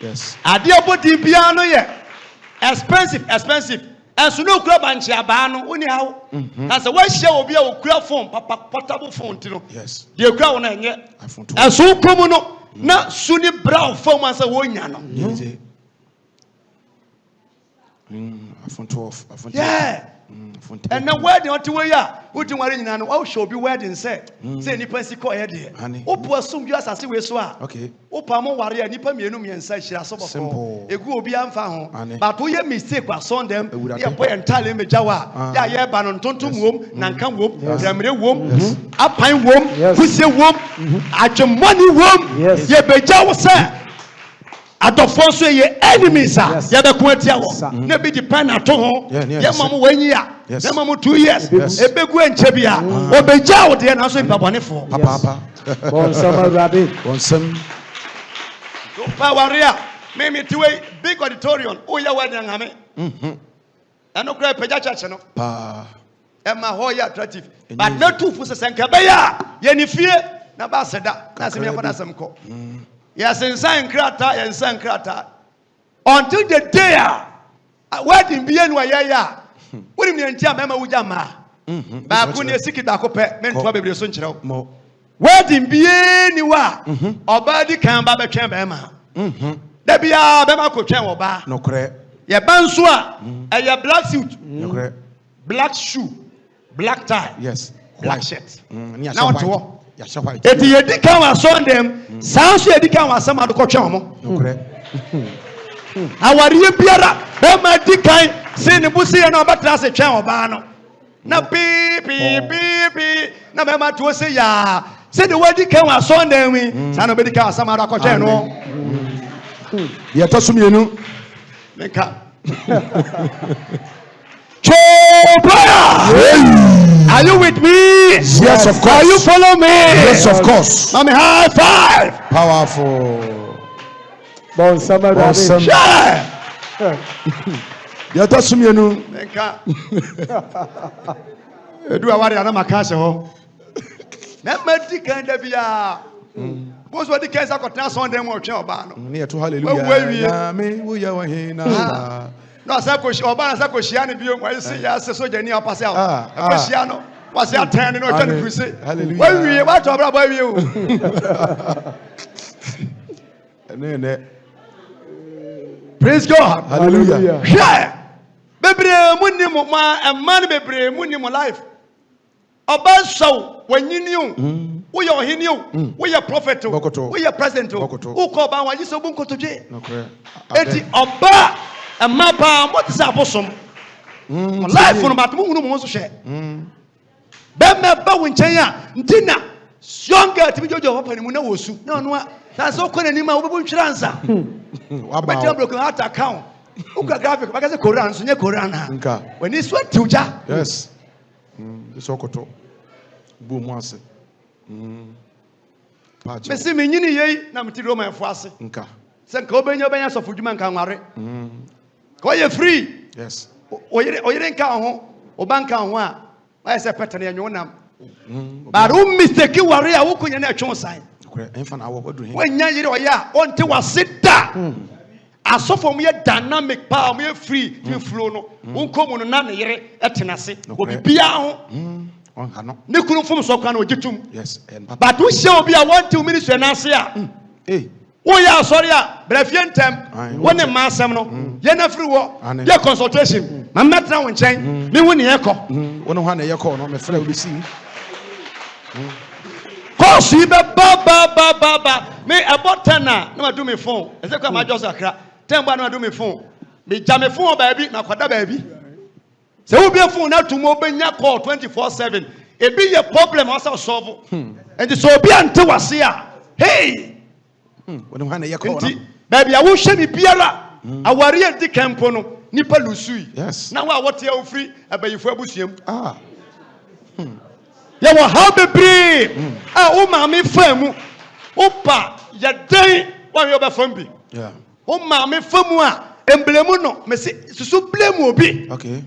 Yes. Ade obodi bia no ye expensive. Enso no kura banchi aba no oni hawo. Na se wa hia obi a okura phone, papa portable phone ti no. Yes. De okura wo na enye. iPhone 2. Enso komu no na suni brown phone asa wo nya no. Yes. iPhone 12. iPhone 12. Yeah. iPhone 10. And the wedding on to where ya, who do worry now? Oh, show be wedding said. Say Nipa Siko Eddie. Honey. Opo assume you as I see we swa. Okay. Opamo warrior Nipa Mienum and say she has so Simple. a good be unfound. Honey. But we have mistake was on them. would have Yeah, boy and tell him a Jawa. Yeah, banon tontum womb, Nankam womb, Ramre womb, Apine womb, Pussy womb, Ajamani womb. Yes. Yeah, Bejawa sir. Atofo ye enemies ya be ko atia wo na be depend ato ho ya mamu wanyi ya na mamu 2 years ebegu enche bia obeja wo de na so mpabonefo Papa. Bonsam Ewurade. Bonsam. so poweria me tiwe big auditorium o ya wa de ngame eno kra peja church no Pa. e ma ho ya attractive but na two fu senka be ya ye ni fie na ba seda na se me ko na sem ko yes insan krata until the day wedding be enu ayaya woni me ntia mema wuja ma ba ku ne sikita ko pe me ntoa bebre so nkyerɛw Mo. wedding be ni wa oba di kan ba betwen ba ma da bia be ma ko twen oba No kre. ye ban so a eye black suit No kre. black shoe black tie Yes. black shirt Ni na what wo Ya sha white. eti ye di kan wa so dem sanso ye di kan wa sama do ko twen mo No kre. awariye biara be ma di kan se ne busi ye na obatra se twen oba no na pi na be ma to se ya se de wadi kan wa so dem wi sa no be di kan wa sama do ko twen no Ya to sumienu. nka are you with me? Yes, of course. Are you follow me? Yes, of course. Mommy, high five. Powerful. Bonsam Ewurade. Bonsam. Yeah. Ya to sumienu. Nka. Edu awari ana makase ho. Na madi kan da bia. Boss wadi kan sa kotena son dem o twen oba no. Ni to Well, hallelujah. Ya me wo ya wa hina. No sa ko oba na sa ko hia ne bio wa se ya se soja ni apase a. Ko hia no. Was ya turn no twen ku se. Hallelujah. Wa wie wa to bra ba wie o. Ne. Praise God. Hallelujah. Yeah. Bebre munni mo ma man bebre munni mo life. Oba so wanyini o. Wo ye ohini o. Wo ye prophet o. Wo ye president o. Wo ko ba wa yiso bu nkotodwe. No kre. Eti oba amma pa mo tsa abosom. Life no mat mo hunu mo so hwe. Be me ba wo nchen a ntina younger ti bi jojo papa ni mu na wosu. Na ono a sa so ko nani ma wo be ntwira nsa. But you broken heart account. Uka graphic because Quran so nye Quran ha. Nka. When is what tuja. Yes. This okoto. Bu mu ase. Pa. Me see me nyini yei na mti Roman fo ase. Nka. Se nka obenya so fudwuma nka nware. Ko ye free. Yes. Oyire nka ho. Obanka ho a. Why say pattern ya nwonam. But who mistake ware a wo kunya na atwon san. when you are on to sit down. As so from your dynamic power, we are free to flow. No, won't come on another year at Tennessee. Will be piano. Nicola from Sokano Jitum. Yes, but we shall be a 1-2 minutes and answer. Hey, oh, yeah, sorry, but if you're time, one a mass seminal, you're not free war, your consultation. I'm not now in chain. Me win echo. One echo, no, my friend will see. Cause you ba. Me about 10 now, no, do me phone. As I come, I just a crack. 10 no do me phone. Me jam me phone, baby, na kwada baby. So we be a phone now tomorrow, be nya call 24/7. It be a problem also solve. And so be until was here. Hey, when you call, baby, I will show me Piera. I worry at the campono. Nipa Lusui. Yes. Now I want you free. I bet you for Busium. Ah. You will have a brave. Ah, oh, mammy, firm. Opa, ya day. Why you ever from me? Yeah. Oh, mammy, firm. Emblemono. Me say, Susu blame will be. Okay.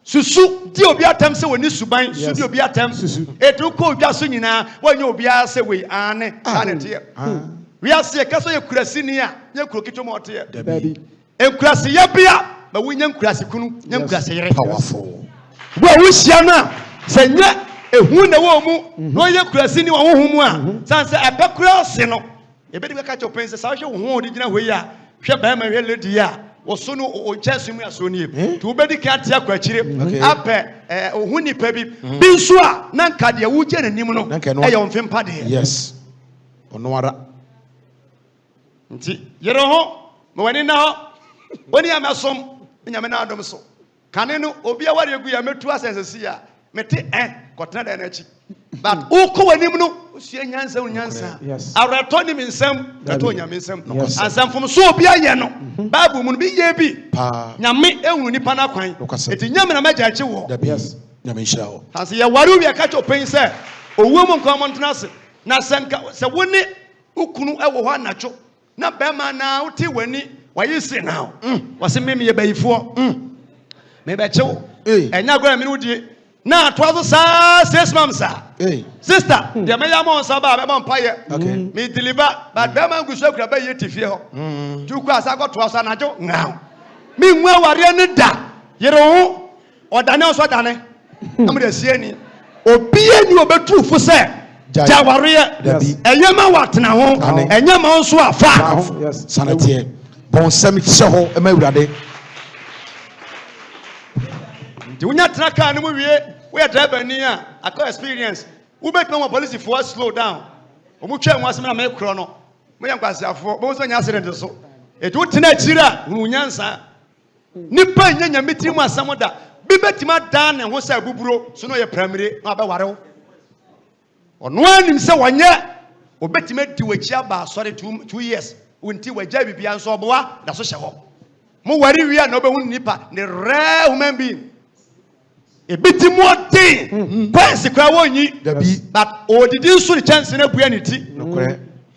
Susu, di obi atem se woni suban, su di obi atem. Etu ko obi aso nyina, wonye obi ase we ane, ane tie. We ase ka so ye kurasi ni a, ye kuro kitwo mo tie. Baby. Enkurasi ye bia, ba wonya nkurasi kunu, nya nkurasi yere. Powerful. Wo hia na, se nya ehu na wo mu, no ye kurasi ni wo hohom a, san se abekurasi no. E be de ka cho pense sa hwe wo ho di gina hwe a, hwe ba ma hwe lady a. Osono o chesumi asoni to be di kan tia kwachire ape ohuni pa bi nso a na nka de wo je nanim no e ye onfempa de yes ono ara nti yero ho me wani na ho woni amasom nyame na adom so kane no obi a ware egu ya metu asensesi a mete kotena da na chi but uko wanim no usie nyansa arato ni minsem tato nyame nsem ansam fom so obi aye no bible mu no bi ye bi nyame ehunu nipa na kwan eti nyame na magya achi wo yes nyame hira wo hanse ye ware obi aka cho pen se owo mu nkan montena se na senka se woni ukunu ewo ho anacho na bema na uti wani wayi se now wase meme ye bayifo me be chewo enya gora me no die na twazo sa 6 months hey sister de me ya mo sa ba be mo paye okay me deliver but be man gusu akura ba ye tifie ho tu ku asa go twazo na jo now me nwa ware ne da yere ho odane oso dane am de sie ni obi ani obetu fu se jaware eyema watena ho enyema nso afa yes sanete bon sami hye ho e ma wurade di unya traka no mu wie we driver ni a aka experience we bet no police for slow down omu twa nwa asem na me kro no me yankwasiafo bo so nya accident so e tu tena chira unyansa nipa nyanya mitiri mu asem da bi betima dan ne ho sa buburo so no ye primary na ba ware ono anim se wonye obetima di wachi aba sorry 2 years unti wagya bibia nso oboa da so hye ho mo ware wi a na obehu nipa ne rare human being a bit more thing. Quincy Crawonyi, but all the deal so the chance in a buanity.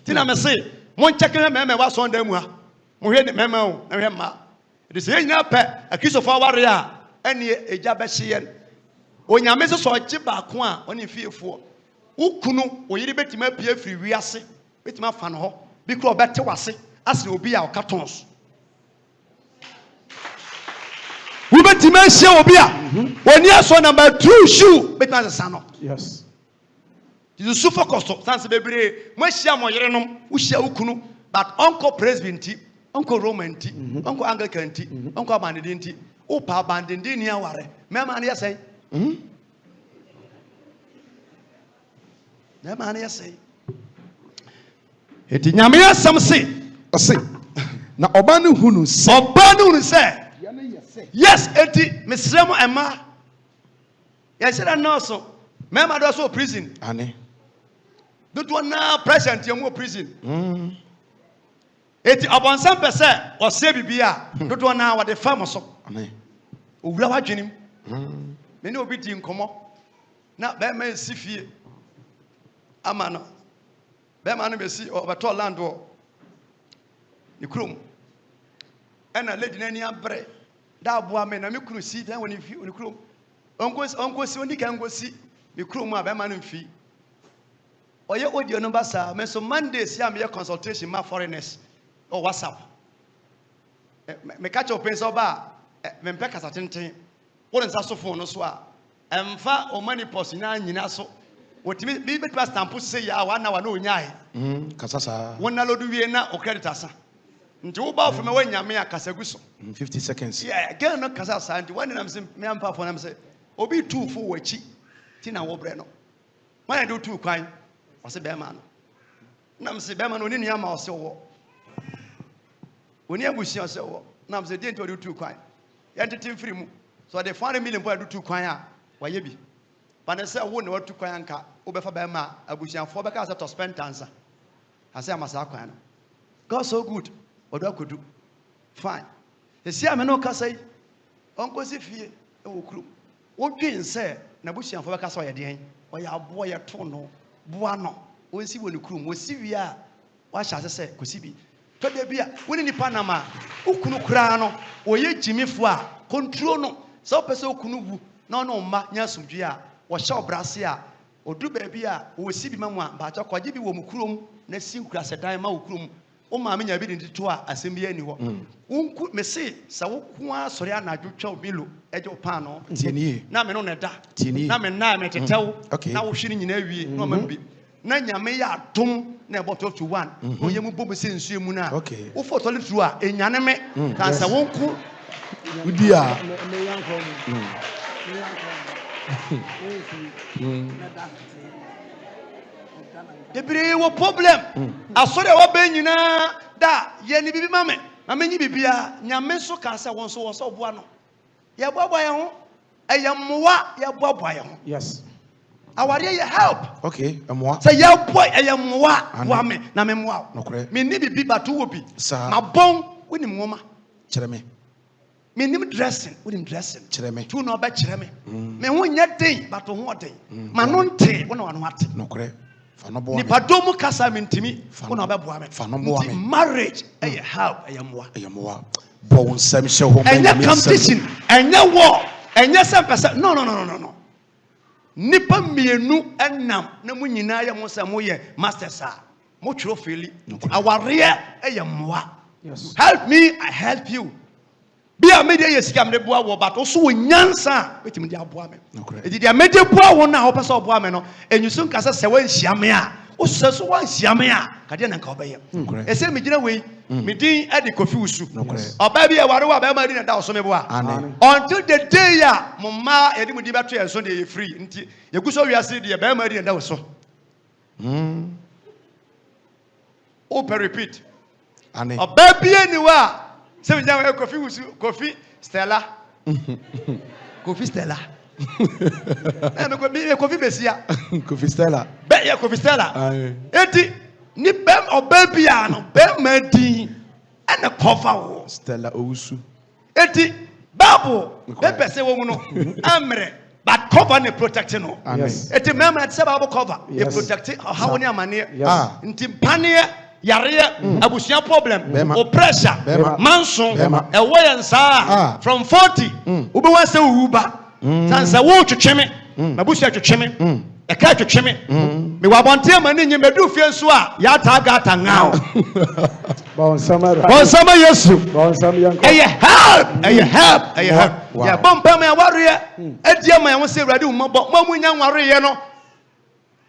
Tina me say, one checking a memo was on them. We had the memo, and Emma. It is a kiss of our warrior, and a Jabashian. When your message saw a chip back one, only fear for. Ukunu, or you bet him up here free, we are sick, bet my fan ho, because better was it, as will be our cartons. We bet him a show beer. When you saw number 2 shoe, bet my son. Yes. It is super cost. Sans baby, Mashia Moyerenum, Usha Ukunu, but Uncle Presbyterian, Uncle Roman tea, Uncle Anglican tea, Uncle Bandin tea, Opa Bandinia Ware. Mamma, say. Mamma, say. It is Yamia some say. Now Obanu Hunu say. Yes, eti Mesremo Emma. Yes, I know so. Mema do so prison. Ane. Do to na present you prison. Eti abonsam pese o se bibia. Do to na what the farm so. Ane. Owura wadwenim. Me ne obi di nkomo. Na be ma sifie. Ama no. Be ma no be si obeto land wo. Ni krom. Ena lady na ni abre. Da boa me na me kunu si dan woni fi oni krom onko si oni kan go si me krom a be ma no fi Oye audio number sa me so Monday see am consultation ma foreigners or WhatsApp. Me catch open so ba me mpeka satenten. Wo nsa so phone no so a emfa o money post na nyina so. Wotimi bi betwa stamp say ya wa na wa no nyae. Kasa sa. Wona lodu wie na o credit asa. Nti wo ba ofema wa nyame akasagu so. 50 seconds. Yeah, again no kasa sa nti when am say me ampa phone am say obi tu fo wachi ti na wo bre no. When do tu kwan o say be ma no. Na me say be ma no ni nua ma o say wo. Oni abusia o say wo. Na me say dey nti o do tu kwan. Ya ntete mfiri mu. So the 400 million boy do tu kwan a wa ye bi. But they say wo na watu kwan anka wo be fa be ma abusianfo be ka say to spend answer. I say amasa kwan no. God so good. Odo akodu. Fine. Esi ame no ka say onko si fie e wo kru. Wo dwen say na busianfo be ka say ye den. O ya abo ye to no. Boa no. Wo si wo ne kru mo si wi a wa hya say ko si bi. To de bia wo ni nipa na ma ukunu kra no wo ye jimifo a control no. So person ukunu wu na no ma nya sumdwe a wo hya obrase a odu ba bia wo si bi mamu a ba cha kwaje bi wo mu kurom na si nkura sedan ma wo kurom o ma me nya bi ndi to a asem bi ani ho unku me se sa wo ku asori anadwo twa obilo eje pa no Tieni. na me no ne da Tieni. na me na me tetew Okay. na wo hwiri nyina awie na ma bi na nyame ya dom na ebo 21 oye mu bomu se nsu emu na Okay. wo foto litru a enyane me kan sa wo nku Udi a. Debre wo problem asori a wo ba nyina da ye ni bibi mame nyi bibia nyame so ka se won so boa no ye boa ye ho eyamwa ye boa ye ho. Yes. Aware ye help. Okay, moi. Say ye boy eyamwa boa me na me moa. Me ni bibi batu wo bi. Ma bon woni nwoma. Kire me. Me nim dressing, woni dressing. Kire me. Tu no ba kire me. Me ho nya den batu ho den. Ma no nte wona wano ate. Nokre. Fa no boa me. Ni padomu kasa me ntimi wona ba boa me. Fa no boa me. Marriage eye help eyamwa. Eyamwa. Bo nsam hye ho me. Enya competition, enya war, enya 7%. No. Nipa mienu enam na mu nyina ya mo sa mo ye masters a mo twro feli aware eyamwa. Yes. Help me, I help you. Be a media yesikam de boa wo but also nyansa wetim de aboa me. Edi de media boa wo na wo pese oboa me no enyusun kasa se wan hia me a wo se so wan hia me a kade na nka obeye. Ese me gina we me din ade kofi usu. Oba bi e ware wa ba ma di na da so me boa. Until the day ya mama edi mu di beto ye so de ye free nti ye guso wiase de ba ma di na da so. Open repeat. Ane. Oba bi eniwa se me jam kofi usu kofi Stella. Kofi Stella. Me kofi besia. Kofi Stella. Be ye kofi Stella. Eti ni bem oba bia no bem ma din ana cover wo Stella Owusu. eti Bible be pese wo mu no amre but cover ne protect no. Yes. Eti mema se Bible cover e protect how ni amane nti mpane yare abusia problem o pressure manson e wo yensa from 40 ube wa se uba sansa wo twetweme mabusia twetweme e ka twetweme me wa bonte amane nyi medu fie nso a ya ta ngao Bon sama Yesu Bon sama yanko. help ya bompa me aware edi ama ya se urade mo mu nya nware ye no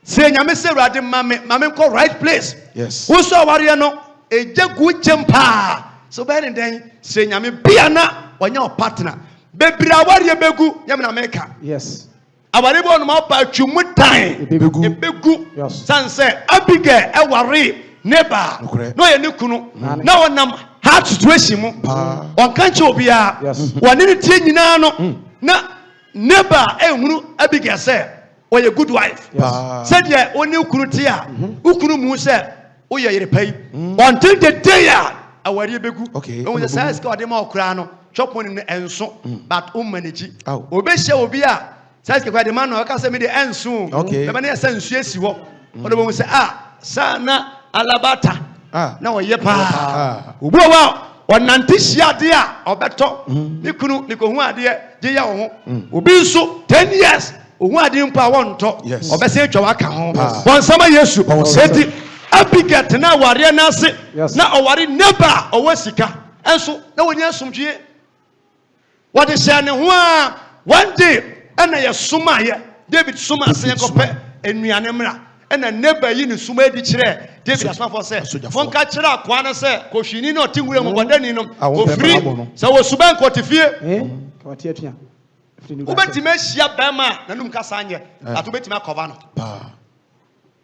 se nyame se urade mame ko right place. Yes. Wo so aware no ejegu chempa so be den se nyame bia na wanya partner bebira aware begu nyame na meka. Yes. Aware bo no ma pa twumutan ebegu sanse Abigail eware neighbor no ye ne kunu na wonam hard situation mu on kan che obia woni ne tie nyina no na neighbor ehunu Abigail say o ye good wife said ye oni kunu tie a ukunu mu say o ye yere pai until the day aware begu o ye say ska ode ma okura no chop money no enso but o manage obehye obia say ska kwa de man no ka say me de enso be ba na say nsu esi ho o de bo say sana alabata na oye pa obuo wa onante hia de a obeto ni kunu ni ko hu ade je ya wo ho obi nso 10 years Ohu adi mpa wonto. Yes. Obese twa waka ho. Bonsama Yesu. Enti Abigail tena ware na ase. Na oware neba owasika. Enso na woni asomdwe. What is ne ho a one day ana ye soma ye David soma ase yekope enuane mra ana neba yi ne soma edi kire David asmafo se fonka kire akwa na se kohwini na otinwure mu bodani no ofiri se wo suban kotifie Kawati atua. ubetime hia bema na num kasa anye atubetime akova no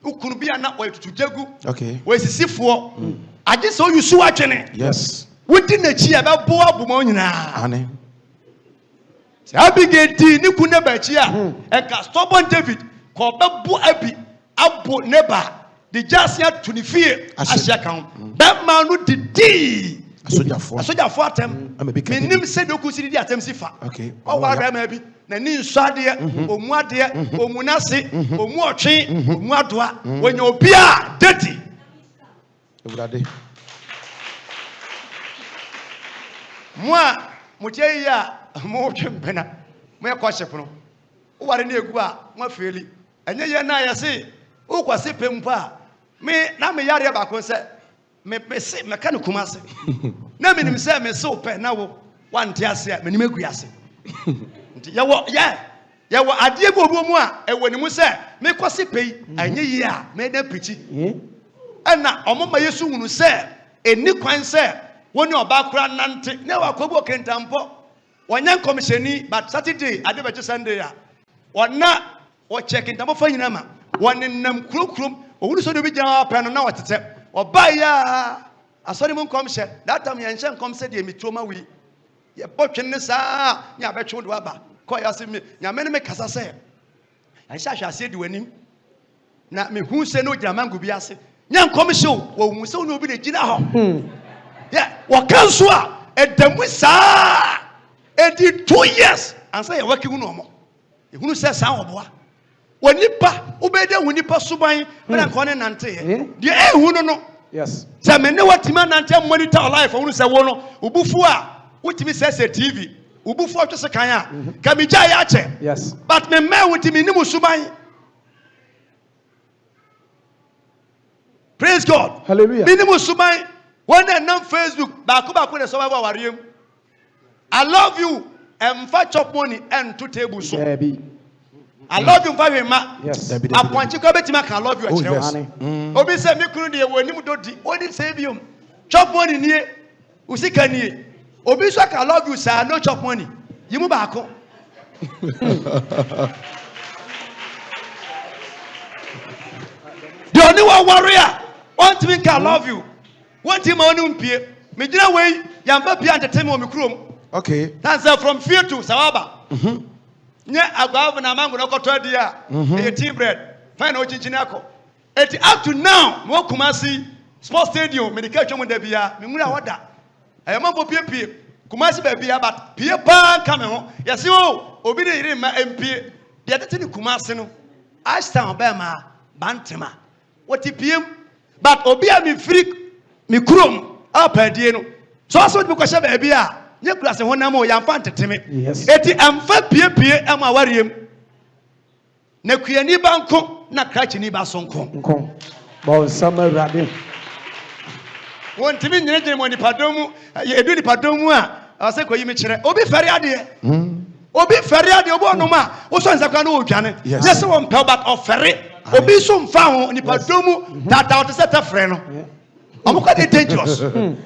ukunu bia na oyetutujegu wesisifo age se oyusu atwene yes wodi na chi e be bo aboma nyina ane Abigail di ni kuna bachi a enka stubborn David ko bebu abi abo neba the jasia to ni fie ahia kan be ma no didi asojafo atem menim se de okusiri di atem sifa o wa ra ma bi na ni nsuade omu ade omu nase omu otwe omu adoa wonya obi a deti ewurade moa mutie ya mo twempena mo ekoshep no wo ware na egu a mo afeli enye ye na ya se wo kwase pempa me na me yare ba ko se me se me kan kuma se na me nim se me so pe na wo wante ase a me nim egu ase nti ye wo ade bo mu a ewo ni mu se me kwase pei enye ye a me na pichi na omoma Yesu hunu se eni kwan se woni oba kura nante na wa kobo kentampo Wanyan commissioni but Saturday adebeche Sunday ya wana o checking tambo fa nyina ma wonenam kurokrom owunu so de bi gyan pa no na watete oba ya asori mun commission that time yan hye commission de mitroma wi ye botwene sa nya betwe do aba ko ya se me nya me ne me kasa se an hye ahwase de wanim na me hu se no gyamangu bi ase nya commission wo hu se no obi de gina ho yeah wo kanso a edamu sa edi 2 years and say working no mo ehunu say san oboa wonipa obede wonipa suban me na ko ne nante de ehunu no yes say me ne watima nante monitor life ehunu say wo no ubufu a wotimi say TV ubufu otwese kan a kamija ya che yes but me wotimi ni musuban praise God hallelujah me ni musuban when na Facebook ba ko de so ba wariem I love you and fat chop money and 2 tables. I love you very much. Yes. Appoint you betima can love you a child. Obi say me kunu de we nim dodi. Oni save you. Chop money nie. Usika nie. Obi so can love you sir no chop money. Yimu ba ko. The only one warrior. One thing can love you. One thing ma onu mpie. Me gina we yamba pia entertainment me krom. Okay. That's from fear to Sawaba. Nya agwa na mango no koto dia. Team bread. Fine o chinchinako. It up to now, mo Kumasi sports stadium medical chom da bia. Me mura woda. Ayambo pie. Kumasi ba bia but pie pa ka me ho. Yesi o obi de yire ma MP. De tete ni Kumasi no. Ashton ba ma bantema. Woti piem but obi a me free me krom apadie no. So aso bi ko hye ba bia. Nye klase honam o yamfa nteteme eti amfa pie ama wariem na kuani banko na krachi ni ba sonko nko ba nsama rade wontimi nyene mo nipadomu edu nipadomu a ase koyi me kire obi fere ade obi obo a wo so nsa kwa no odwane yes wo mpel but ofere obi so mfa ho nipadomu tata o tse frɛ no Amuka de dangerous.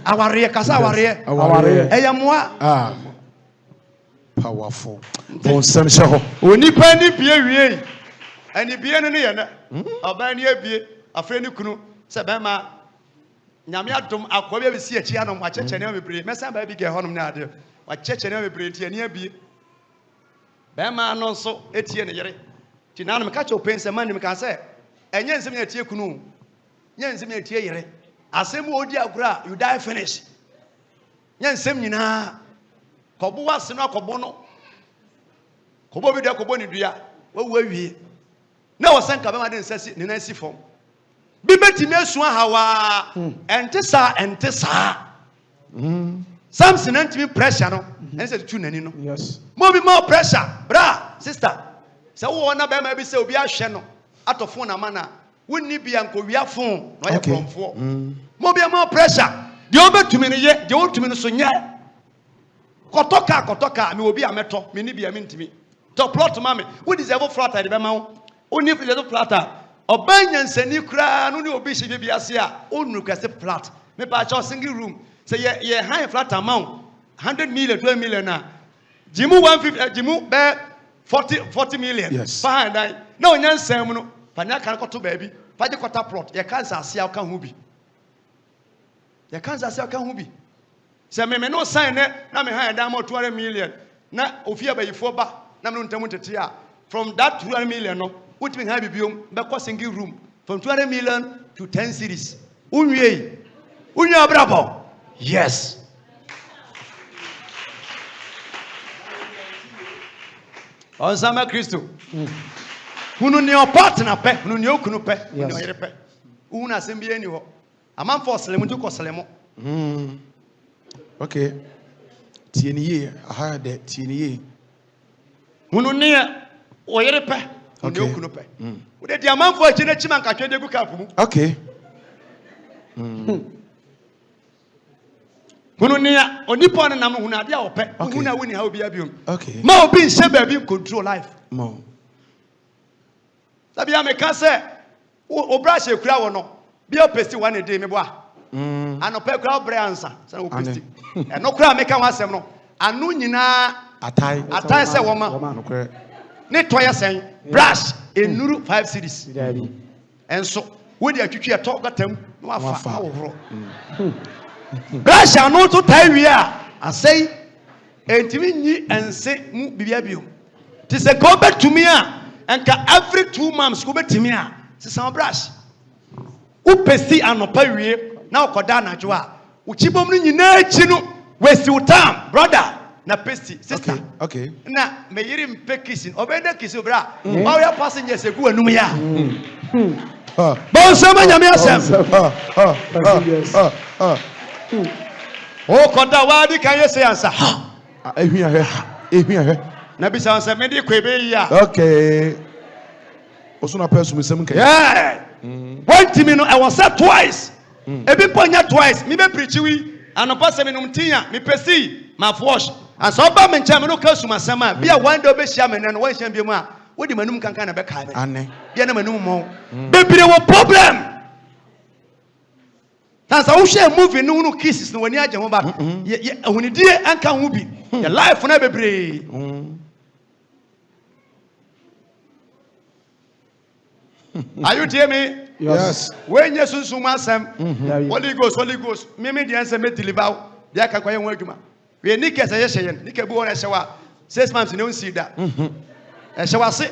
Aware kasa aware. Eyamwa. Powerful. Bonsam hye ho. Onipa ni bie wie. Ani bie no ye na. Oba ni abie. Afre ni kunu. Se be ma nyame adom akwa bia besi achi anom acheche ne bebre. Mesa ba bi ge honom na ade. Wa cheche ne bebre nti ani abie. Be ma no so etie ne yere. Ti na no me ka che open se man ni me ka se enye nsem na tie kunu. Nye nsem na tie yere. Asemu odi agura you die finish. Nye nsem nyina. Kobo wase no kobo no. Kobo bi de kobo ni dua. Wawu awie. Na wosanka be ma de nsasi ne nansi fom. Bi betimi asu ahawa. Ente sa. Samson antimi pressure no. Ense tu nani no. yes More pressure. Bra, sister. So wo na be ma bi say obi ahwe no atofo na mana wonni bia nko wia fon no ye promfo mo bia mo pressure de obetumi ne ye de otumi no so nya kotoka me obi ameto me ni bia me ntimi to plot ma me wo deserve flat de be ma wo oni deserve flat obanya nsani kura no ne obi hye bia ase a onu kwese flat me pa cha single room say ye high flat amount 100 million 12 million na jimu 150 jimu be 40 million yes fine na onya nsam no panya kan koto baabi faje kota plot ye kan sase aka hu bi ye kan sase aka hu bi se me no sign na me high down 200 million na ofia bayifo ba na me ntamu tete a from that 200 million no ultimate high bibiom be ko single room from 200 million to 10 cities unwie bravo yes on sama Kristo hunu ne partner pe hunu ne okunu pe hunu yere pe hunu asem bi ani ho amanfo oselemu tu koselemu okay tieniye aha de tieniye hunu ne oyere pe hunu ne okunu pe wo de amanfo achi na chima nkatwe de gu kapu mu okay hunu ne onipo ne nam hunu ade a ope hunu na woni ha obi abiom okay ma obi nse ba bi control life mo sabi ameka se o brush ekura wo no bia pesti one day me boa anope kura bre ansa se o pesti e no kura meka ho asem no anu nyina atai se wo ma nokre ne toya sen brush enuru 5 series enso wo di atwitwi eto gatam no afa aworo brush anu to tai wi a asai entimi nyi ense mu bibia bio ti se ko betumi a enka every 2 months ko betimi a se san brush u pesi anopa wie na okoda anajo a u chibom no nyina achi no waste your time brother na pesi sister okay na me yiri mpe kissing obenda kissing bra ba we passengers egu anum ya bon sama nyame asem o koda wa di kan yese ansa ehia he na bi san se me di kwebe ya okay osuna person me sem kan yeah one time no I was said twice ebi ponya twice me be preach wi anopa se me num tinya me pesi ma wash and so ba me ncha me no ka suma sama bia one day obe hia me no wan hia bi mu a wodi manum kankan na be ka be ane bia na manum mo bebire wo problem tansa wo share movie no no kisses no wani agye ho ba ye ahunidie anka ho bi your life na bebire are you hear me yes when Jesus suma sam Holy Ghost me the answer me deliver dia ka kwaye ho adwuma we ni kese ye hye ni ka bu wona hye wa 6 months ne unsi da hye wa se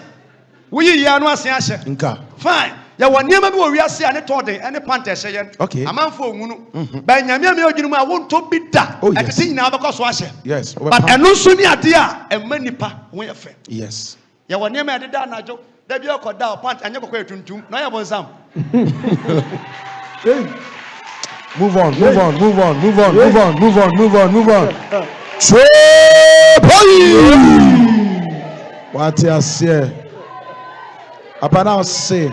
wo yi ya no ase ahye nka fine ya woni ma bi wo wiase a ne torden ene panta hye ye okay amanfo onwunu ba nyame me odwunu mu a won to bi da ekete nyina ba so ahye yes but eno so ni ade a emma nipa wo ye fe yes ya woni ma ade da anajo da bi okoda pant anye kokwa etuntum na ya bonsam move on so boy what you say apa na say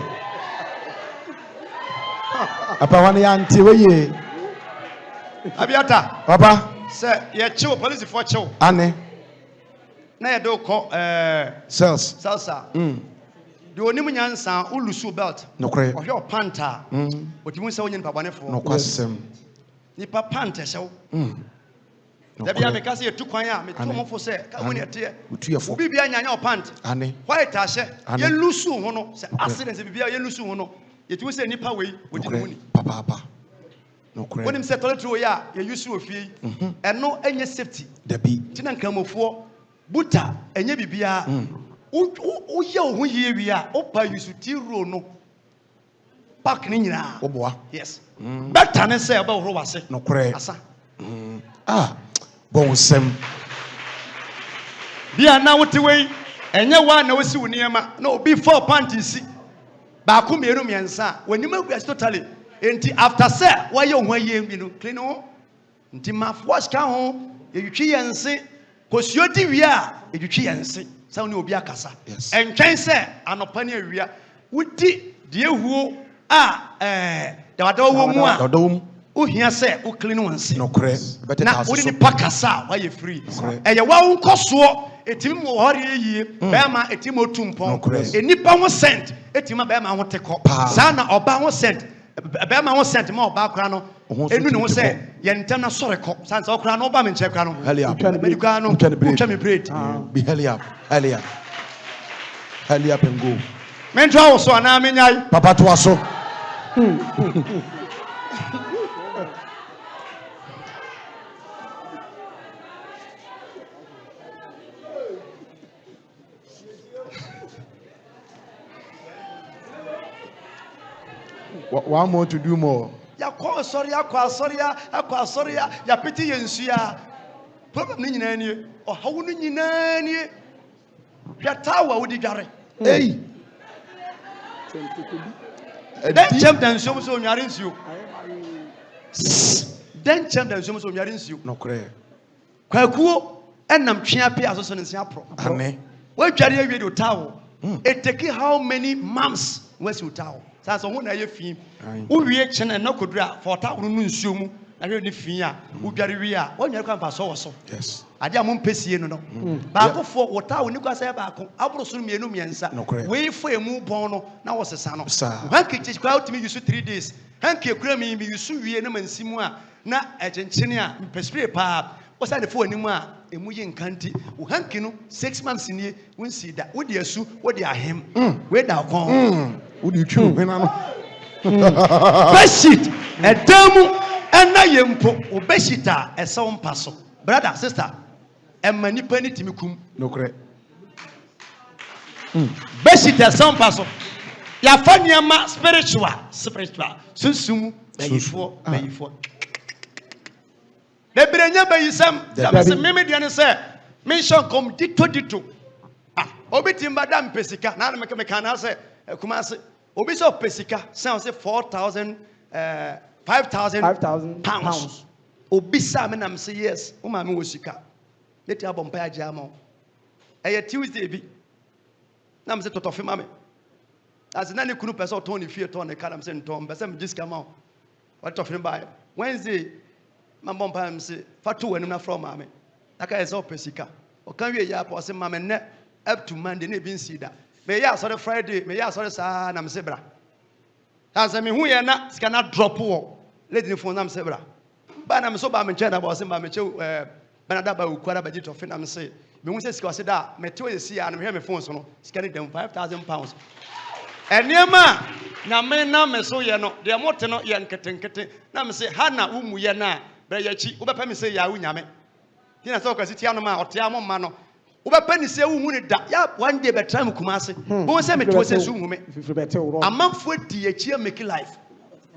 apa wan yanti we abiata papa say ye chill police for chill ane na ye do ko cells salsa de onim nyansa ulusu belt nokre ohwe opanta otimu se onye nipa banefo nokwasem nipa panta hyew da bia me kase etu kwan a me to mofo se ka woni ete utuyefo obi bia nyanya opant ane white ahye ye lusu ho no se accident bibia ye lusu ho no yetu se nipa wei odi no ni papa nokre wonim se toletro ya ye yusu ofie eno enye safety da bi tina nkamofo buta enye bibia o ye o hu ye wi a o pa yusu ti ro no park ni nyina oboa yes better ne se ba horo wase nokre asa bon sem bia na wote wei enye wa na wasi woniema na obi 4 panties ba ko mieru miensa wanim agu totally enti after say wa ye ho ye bi no clean ho enti ma wash ka ho ye yitwi yense Kosio di wia edutwi yense sa woni obi akasa entwen se anopa ne awia wodi de ehuo dawadawo wo mu a ohia se wo clean wonse no kre na wodi ni pakasa wa ye free eye wa wo nkoso etimi mo hore yie be ma etimi otumpon enipa ho sent etimi be ma ho teko sa na oba ho sent be ma ho sent ma oba kra no enu ne ho se ye ntem na sore ko san se okra no oba me nche kra no medical no twa me bread be heli up and go men twa wo so na me nyai papa to aso one more to do more. Ya kwa sorry ya piti yensuya problem ni nyina nie o hawo ni nyina nie hwatawa wodi dware Hey, den chem dan so so nware nsuo den chem dan so so nware nsuo no kre kwakuo enam twea pe aso so ne nsia pro ane we dware awie de otawo it take how many months was you tawo so ho na ye fi wo wie chene na kodura for tawo no nsuo mu na hwe ni fi a wo dware wie a wo nware kwa mpa so wo so yes ade a mo mpesie no no ba ko fo wo tawo ni kwa sai ba ko abro so mienu miensa we fo emu bon no na wo sesa no hanki chi kwa utimi yusu 3 days hanki ekura mi yusu wie na mansimu a na ekenchene a mpespire pa wo sai de fo animu a emu ye nkanti wo hanki no 6 months nie wonsi da wo de asu wo de ahem we da kon wo de twu hena no beshit edamu ena yempo wo beshita esew mpaso brother sister emani pani timikum no kre beshita esew mpaso ya faniama spiritual sunsumu bayifo bebrenya bayisam jamse memediane se mention kom dito obitim badam pesika na me kana se kuma se obi so pesika say 4,000 5,000 pounds obi sa me nam say yes o ma me wo sika leti abompa ya jama eye Tuesday bi nam se totofe ma me as na ne kunu person ton ni fie ton ne kana me se nton be se me jiska ma o tofe ba Wednesday ma bompa am se fatu wenu na from ma me aka eso pesika o kan wie ya pa se ma me ne up to Monday na bi nsida me ya sorry Friday me ya sorry sa na me se bra as me hu ye na sika na drop wo lady phone na me se bra ba na me so ba me nche na ba se ma me che banada ba ukwara ba jito fe na me se me hu se sika se da me te we si ya na me hwe me phone so no sika ni dem 5,000 pounds eniema na me na me so ye no de mote no ye nketenkete na me se ha na umu ye na bra ya chi wo be pa me se ya unyame tina so kwasi tia no ma otia mo ma no wo be pa ni se wu ni da ya one day be try mu kuma se bo se me to se su hu me amamfo di echi make life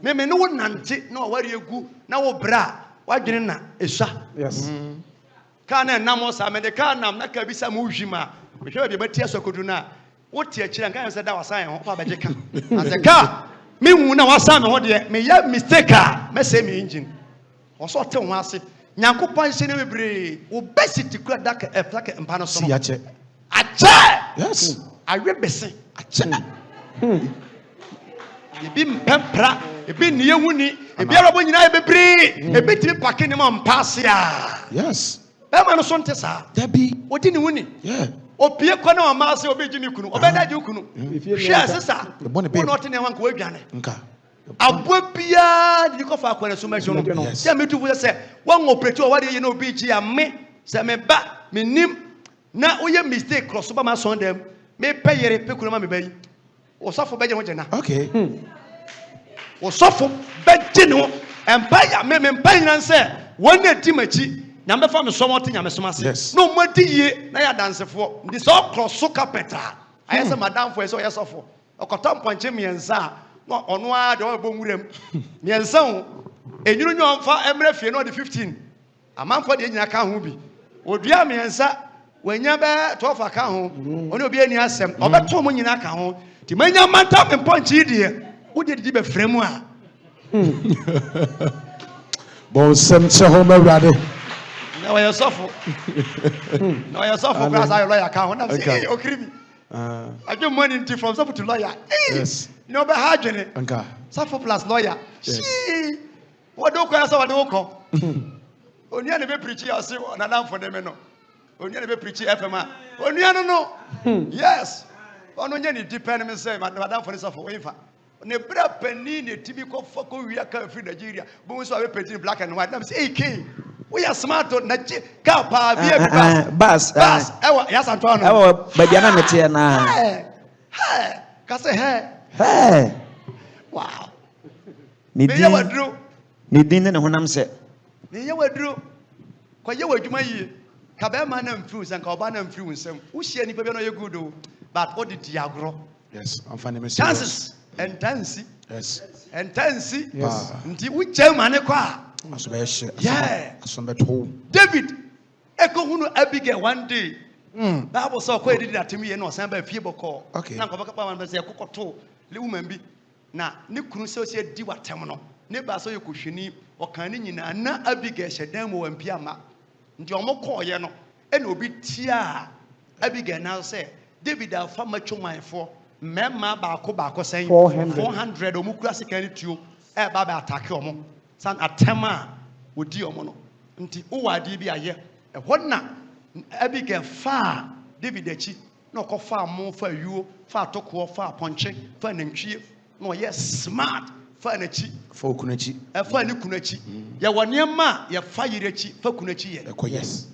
me no wo nante na wari egu na wo bra wadwene na esha yes kana na mo sa me de kana na ka bi sa mu hwima me hwe ba tia sokodu na wo tie kire nkan se da wasan ho fa beje ka azeka me hu na wasan me ho de me ya mistake a me say me engine o so te ho ase nyankopon se ne bebre obesity kura dak eflake mpa no so si ache yes awe bese ache ebi mpempra ebi niye huni ebi arabo nyina bebre ebi timi pake ne ma mpase a yes be ma no so nte sa dabi odi ni huni yeah opie kwa na ma se obi gini kunu obeda ji kunu hwe sesa wo no te ne wan ko adwane nka abobia di ko fa akwana so ma jo no ya metu fu se wan operate o wade ye na obi ji ya me se me ba me nim na oye mistake cross ba ma son dem me peyere pe kunu ma me bayi osofo beje ho jena okay osofo beje no empire me empire nan se won na ti machi na me fa me so mo te nya me so ase no mo di ye na ya dansefo ndi so cross carpenter ayese madam fo eso yesofo okoto mponche mienza no ono a de obo nwuram mienza ho enyuru nyo mfa emre fie no de 15 amanfo de nyina ka ho bi odua mienza wanya be 12 aka ho oni obi ani asem obeto mo nyina ka ho ti manya manta mponche die wo de di be fremu a bon sem che ho mawrade Now you're suffer. Now you're suffer because I lawyer account. I'm saying, okay. I do money from suffer to lawyer. Yes. No, but hard journey. Okay. Suffer plus lawyer. Yes. What do you call someone who call? Only a be preaching, I say, and I'm for them. Only a be preaching FMA. Only I don't know. Yes. Only any dependent say, Madame for the suffer wafer. Ne bra penny ne typical foko we are free Nigeria. But we saw a painting black and white. I'm saying, AK. We are smart on Naji. Kapa, Bas. Yes, Antoine. Oh, baby, I'm not here now. Hey, Kase, Hey. wow. Ni Me ya wadru. Ni din na honam se. Ni ya wadru. Kwa ye wadwuma yi. Ka be ma na mfiri nsem, ka oba na mfiri nsem. Wo hia nipa bi na ye good o. But what did diagro? Yes, I'm finding Chances and tensi. Yes. And tensi. Yes. Nti wo chema ne kwa. Yeah. David, Eko hunu Abigail one day. Bible saw quite did that to me and no samba feeble call. Okay. Now Papa say a cocoto, the woman be. Now, Nikun associate Diwa Terminal. Neighbor so you could shini or canning na Abigail Shadamo and Piama. Jomo call yano, and will be tia. Abigail now say, David, I'll farm much my for. Memma Bako saying 400 or Mukrasi can it you, a baba attack San atema would deal mono. Until Uwadi be a year. A what now? Abigail far, David Echi, no call far more for you, far talk far punching, fun and cheap, no, yes, smart, fun and cheap, for Kunachi, a fun Kunachi. Ya one year ma, ya fire rechi, for Kunachi. Yes.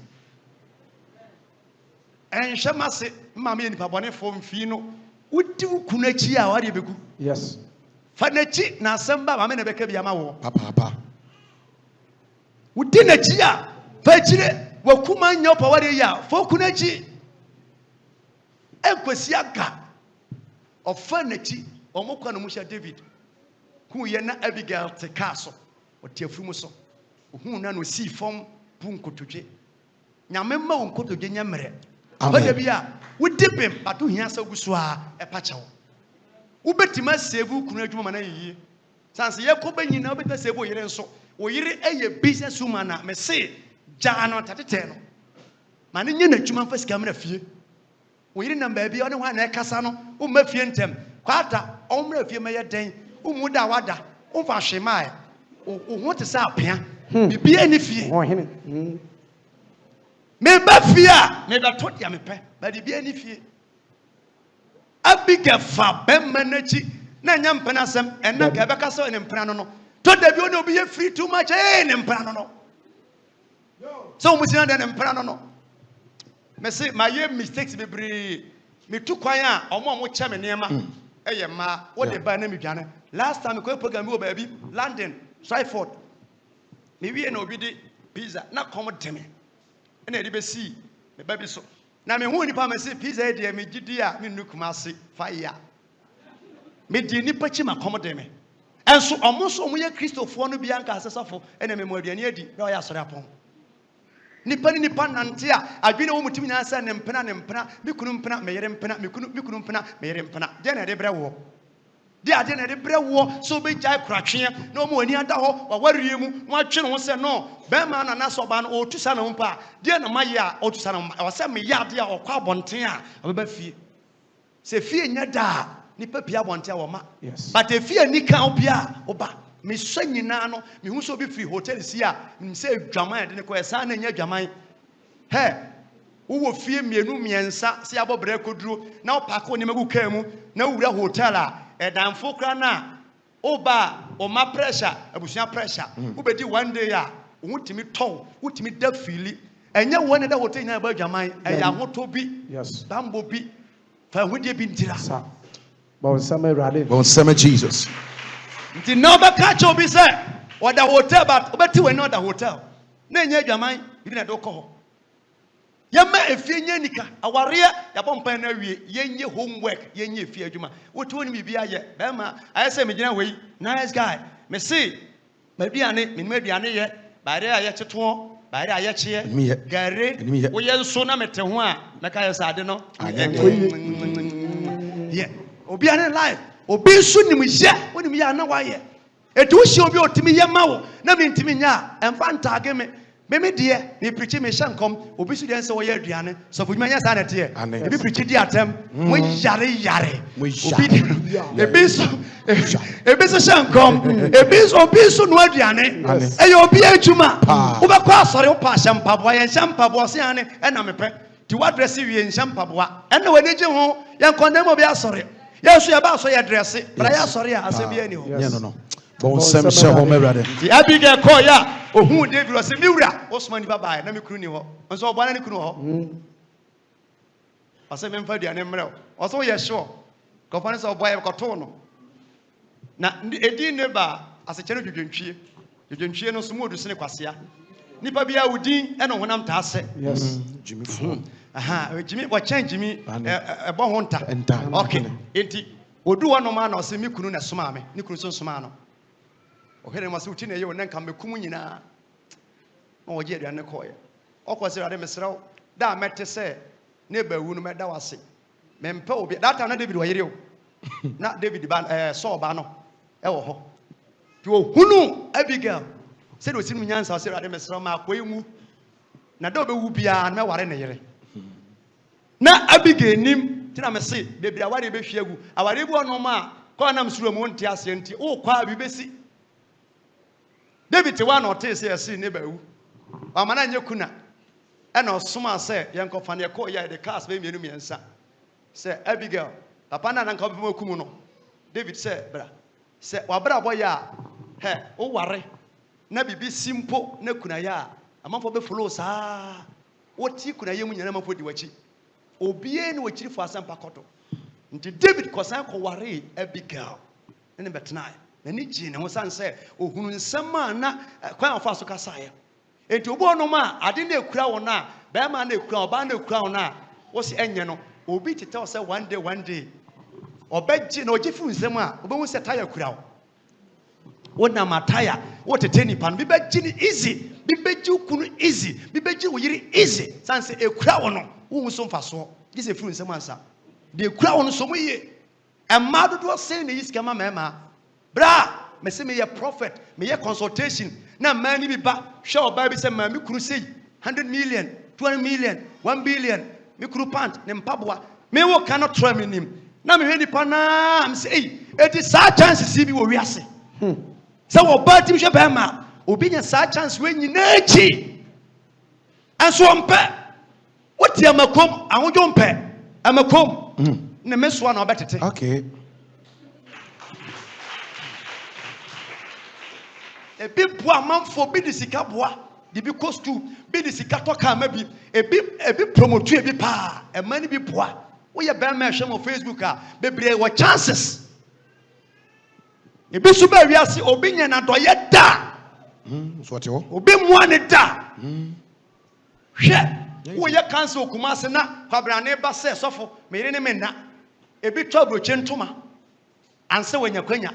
And Shamasi, Mammy and Pabone from Fino, would do Kunachi, how do you be? Yes. Fanachi, na samba, Mamma Becca Yamawo. Papa. Within a chia, Fetchire, Wakuman your power ya, for Kunachi. Equasiaka of Fanachi, or Mokanamusha David, who ye na Abigail te castle, or Tiafumuso, who none will see from Punko to J. Yamema unko to Genyamere. Amen. We dip him, but to hear so guswa a patcho. Ubetima sevu kunajumana ye. Sans Yakoba, you know, better say, boy, and so, or you're a business woman, may say, Jano Tateno. Manin, a human first camera fear. We didn't baby on one Casano, who may fiantem, Quata, ombre of your mayor day, Umuda wada, Shemai, or what is up here? Be any fear. Me ba fear, me ba tot ya me pe, but it be any fear. Abigail fa ben manachi, na nyam penasem, and na gabaka so en emprano no. To de bi ono be free too much, en emprano no. So mu sina den emprano no. Me say my year mistakes be bre. Me tu kwan a omo che me niema. Eye ma, what the ba na me dwane. Last time we program we baby, London, Stratford. Me we na obi di pizza, na come teme. And I did see the baby so. Now, me who nipa me say pizza dear me gidia me nukumasi fire. Me di nipa chi ma komode me. And so almost omuye Christopher no bianca asesafo ene me moaduane adi na oya sore apon. Nipa ni nipa nante a adwene wo mutimi na asa ne mpena me kunu mpena me yere mpena me kunu mpena me yere mpena. De na de bre wo. De ade na de bre wo so be jai kratwe na omo ani ada ho wa warie mu mo atwe no se no be ma na na so ba no otusa na mpa de na maye a otusa na o se me ya de a okwa bonten a obeba fie se fie nya da nipa pia bonten a wo ma but e fie ni kan obia oba me so nyina no me hu so be free hotel si a me se dwaman de ne ko esa na nya dwaman he wo fie mienu miensa se abobre koduro na opako ne magu kan mu na wura hotel a edamfo kra na oba o ma pressure abusia pressure ubedi one day a wutimi ton wutimi da fili enye wona da hotel na ba dwaman eya hoto bi bambo bi fa hodie bi ntira sa bon sama Jesus nti no ba catch obi say oda hotel but obeti we no da hotel na enye dwaman bi na do ko Yama efie nya nika aware ya bompan na wie yenye homework yenye efie adwuma wotu oni bibia ye be ma ayese me gina wei nice guy me see maduane me maduane ye bare aye teto bare aye chie gare wo ye nso na mete ho a meka ye sade no ye obi ane life obi nso nim ye woni ye na wa ye etu hye obi otimi ye ma wo na me ntimi nya emfa ntage me Meme dear, me preaching me shan't come, obedience or your Diana, so for my sanity. If you preach the atom, when yare, a bit shan't come, a bit or piece of Diane, and you'll be a Juma, Ubaqua, sorry, Pasham Pabwa and Shampa Bossiane, and I'm a pet to address you in Shampabwa, and when you home, young condemn will be sorry. Yes, we are about to address it, but I am sorry, I say be anyone. No. Bon sem she home brother. The Abigail call ya, or who David was a Mura, Osman Baba, and Nami Kuni, and so one and Kuno. I said, Memphis, and Emerald. Also, yes, sure. Conference of Boy of Cotono. Now, a dinner as a channel you didn't cheer no smooth to Senequasia. Nipabia Udin, and when I'm Tasse. Yes. Jimmy Fool. Jimmy, what change Jimmy a bon hunter and time. Okay, would do one man or semi Kununa Sumami, Nicolson Sumano. Okay, I must routine you and then come Kumina. Oh, yeah, and the coy. Or was there a mesro? That met to say, neighbor wouldn't matter. That was it. Mempo, that time not David Wayo, not David saw Bano. Oh, to who knew Abigail said, was in Yans, I said, I mesro, my way move. Nadobe will be a no one. Na Abigail nim tina me se bebre aware be hwiagu aware bu ono ma kwa nam suro mu ntia ase nti o kwa bi besi David te wa na ote se ase ne bawu amana nye kuna e na osoma se yenkofa ne ko ya de cars be mienu miensa se Abigail papa na nka obi makum no David se bra se wa bra boy a he o ware na bibi simpo na kuna ya amanfo be follow sa woti kuna yemu nyana manfo di wachi obie ni wachiri fo asam pakoto nti David kosan ko ware Abigail ne betena na ni ji ne ho san se ohunu nsema na kwan afa so kasa ya enti obo no ma ade na ekura won a be ma na ekura oba na ekura won a wo se enye no obi tete se one day obeji na oji fu nsema a obe hu se tire ekura wo na mataya wo tete ni pan bi beji ni easy bi beji kunu easy bi beji wo yiri easy san se ekura won no wo so mfa so gise fu nsema ansa de ekura won so moye emma dodo say na yiska ma mema bra me se me ye prophet me ye consultation na man ni bi ba hwe oba bi se ma mi kuru sei 100 million 20 million 1 billion mi kuru pant ne mpaboa me wo cannot try me nim na me hwe nipa na am say it is sa chances bi wo wiase so oba ti hwe ba ma obi nya sa chance we nyina echi anso ompe woti amakom ahodwo mpe amakom ne meso na obetete okay ebi boa manfo bi de sika boa de bi cost to bi de sika to ka ma bi ebi promote ebi pa e mani bi boa wo ye ben ma hwe mo Facebook a bebre wo chances ebi so ba wiase obi nya na doye da so what you obi mu ane da hwe wo ye cancel kumase na kwabrane ba se sofo me yire ne me na ebi to broche ntoma anse wanya kwanya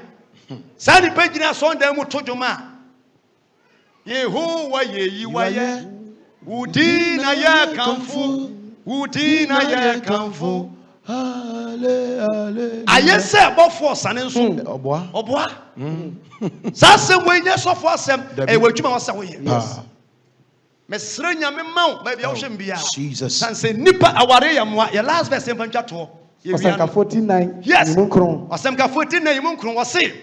sani pagina sonda mu tojoma Yehowa yeyi waye udina ya kamfu udina ya kamfu ale ayese bofo sane nso oboa sase wenye sofo asem e wadwuma wasa wo ye mesre nyame maw ba bia wo hwe mbia Jesus sanse nipa aware ya moa ya last verse en fancha to Osemka 49 yes yimunkron Osemka 49 yimunkron wose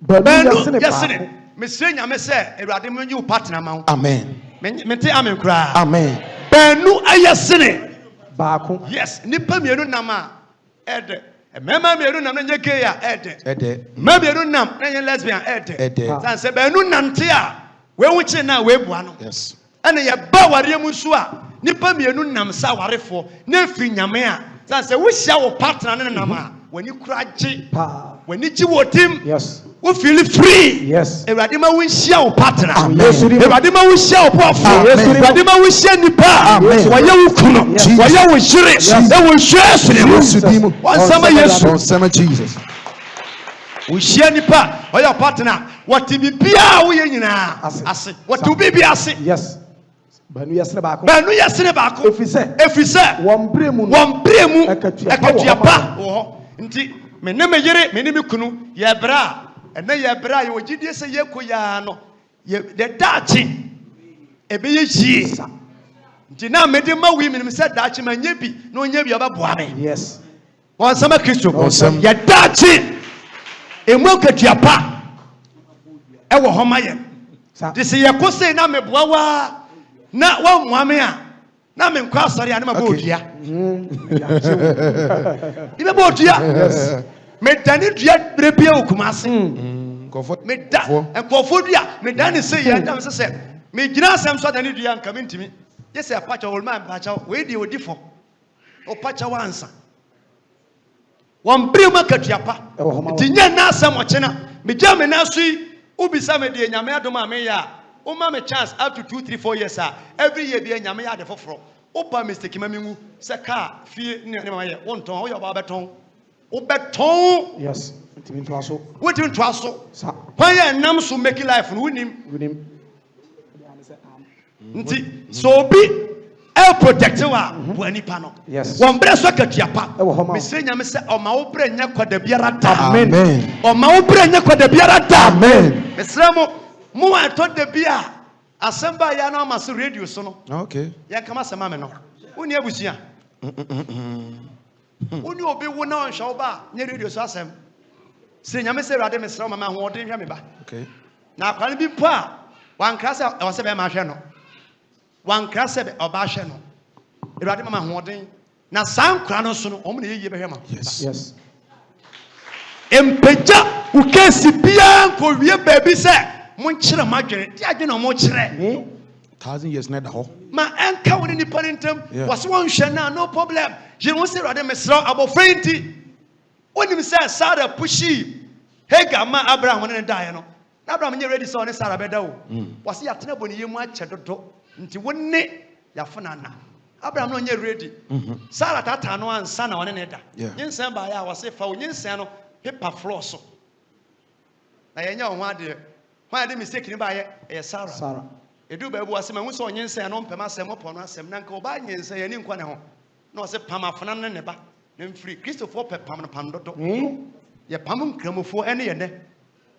banu yasene mesre nyame se Awurade menyi wo partner ma wo amen mente amen kra amen banu ayasene baako yes nipa mienu nam a ede mema mienu nam na nye gay a ede mema mienu nam na nye lesbian ede sanse banu nante a we wuchi na we bua no yes ene ye ba ware mu so a nipa mienu nam sa warefo na firi nyame a sanse wo hia wo partner ne nam a wani kura gye wani gye wo tim yes we feel free yes Awurade ma wo hia wo partner amen Awurade ma wo hia wo bofo Awurade ma wo hia nipa wo ye wo kuno wo ye wo hire e wo hwesene mu wansama Yesu wansama Jesus wo hia nipa wo ye partner wati bibia wo ye nyina ase wati bibia ase yes banu yasene baako efise wombremu akatua pa wo nti me ne me yere me ne me kunu ye bra ene ye bra ye ogidie se ye koya no ye de dachi ebe ye ji nti na mede ma wi minim se daachi ma nye bi na onye bi obaboa me yes on sama Kristo Onsam. ye daachi emu katua pa e wo homa ye de se ye ko sei na meboa wa na wa moame a na me nkwa asori a na ma bodua ibe bodua me dani dua brebia okumase Comfort. me da enkofo dua me dani sei ya ndam se me gina asem so dani dua nka me ntimi yese apacha wol man pacha we di odifo o pacha wansa won brema katua pa ti nya na asem o chena me gya me na so ubisa me de nyame adom a me ya o ma me chance up to 2 3 4 years every year be nyame ya de foforo o pa mistake ma mengu se ka fie ne ma ye won ton o yo ba beton o beton yes ntimi to aso wetin to aso sa when you nam so make life no unim nti so be el protective wa buani pa no yes won bre so katua pa me se nyame se o ma wo bre nya kwada biara da amen o ma wo bre nya kwada biara da amen mesramo mo ato da bia asamba ya na ma so radio so no Okay. ya kama sema me no uni abusia uni obi wo na onhwa wo ba nya radio so asem se nyame se rade mesramo mama ho odin hwa me ba Okay. na akwane bi po a wan krasa e wose be ma hwe no wan krasa be oba hwe no rade mama ho odin na san kra no so no omo na yeye be hwe ma Yes. yes empeja ukesi bia nko wie baby se mon kire madwene ti adwene mo kire 1,000 years na da ho. ma enka woni ni parentam Yeah. wase won hwe na no problem je won se rade mesra abofrenti onim se Sarah pushi Hagar ma Abraham ne dae no na Abraham nye ready so ne Sarah beda wo wase ya tena boni yemu ache dodo nti wonne ya fona na Abraham no nye ready Sarah tata no ansa na wone ne da Yeah. nyensen ba ya wase fa wo nyensen no paper floor so na yenya wo ade ho ade mistake ni ba ye Sarah edu ba ebu wase ma hu so nyensen no mpema asem opo no asem na nka oba nyensen ye ni nkwa ne ho na wase pam afana ne ba ne mfiri Christopher pepam no pam dodo ye pam nkramofo ene ye ne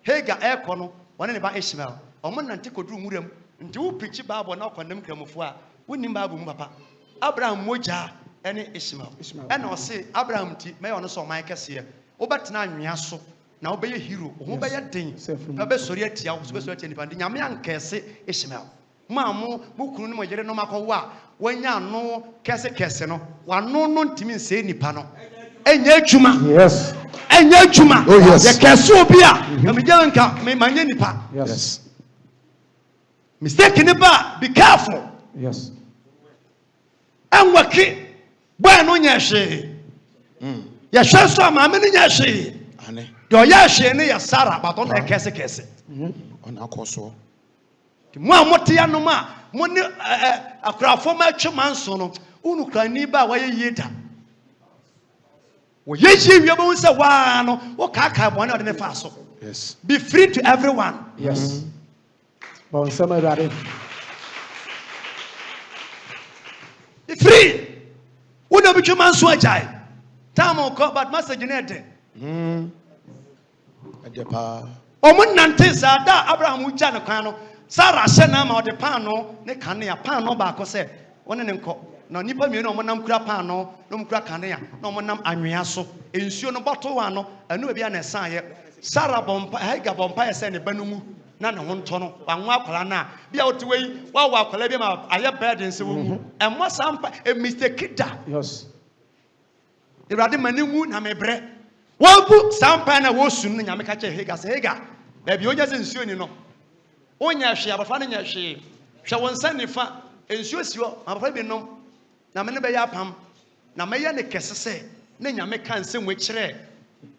Hagar ekọ no wone ne ba Ishmael omo nante koduru muram nti wo pichi Bible na okọnem nkramofo a wonim Bible mu papa Abraham moja ene Ishmael ene ose Abraham ti me ono so man kese wo betena anwea so na wo beye hero wo beye den na be sori atia wo be sori atia nipa ndi nyame ankese Ishmael maamo mukunu ne mojere no makọ wa wanya no kese no wano no ntimi nse nipa no enya adwuma yes enya adwuma Oh, yes. ye kese obi a na me gya nka me manye nipa yes mistake ne ba be careful yes anwaki boy no nya hwe ya hwe so ma me nya hwe Ane. do ya hwe ne ya Sarah but on kese On akoso. mo amote ya no ma mo ne akrafo ma atwe manso no unu krani ba wa ye yeda wo ye ji wi bo se wa no wo ka bo na ode ne fa so Yes. be free to everyone yes bon sama rade be free una bi twe manso ajai time ko but message ne de Adepa. omo nante za da Abraham uja ne kwan no Sarah hye na ma ode pan no ne kanea pan no ba ko se woni ne nko na nipa mienu omo nam kura pan no no kura kanea na omo nam anwea so ensuo no bottle wa no anu bia na san ye Sarah bompa Hagar bompa ye se ne banumu na ne ho nto no wanwa akwala na bia otiwei wa akwala bi ma aye burden se wo mu emmo sampa e mistake da yes Irade manimu na mebre wabu sampa na wo sun nyame ka che Hagar se Hagar ba bi onya se nsuo ni no onya hwe abafa no nya hwe hwe won san nifa ensuo siwo abafa bi nom na me ne be ya pam na me ye ne kesese ne nyame kan se nwe kire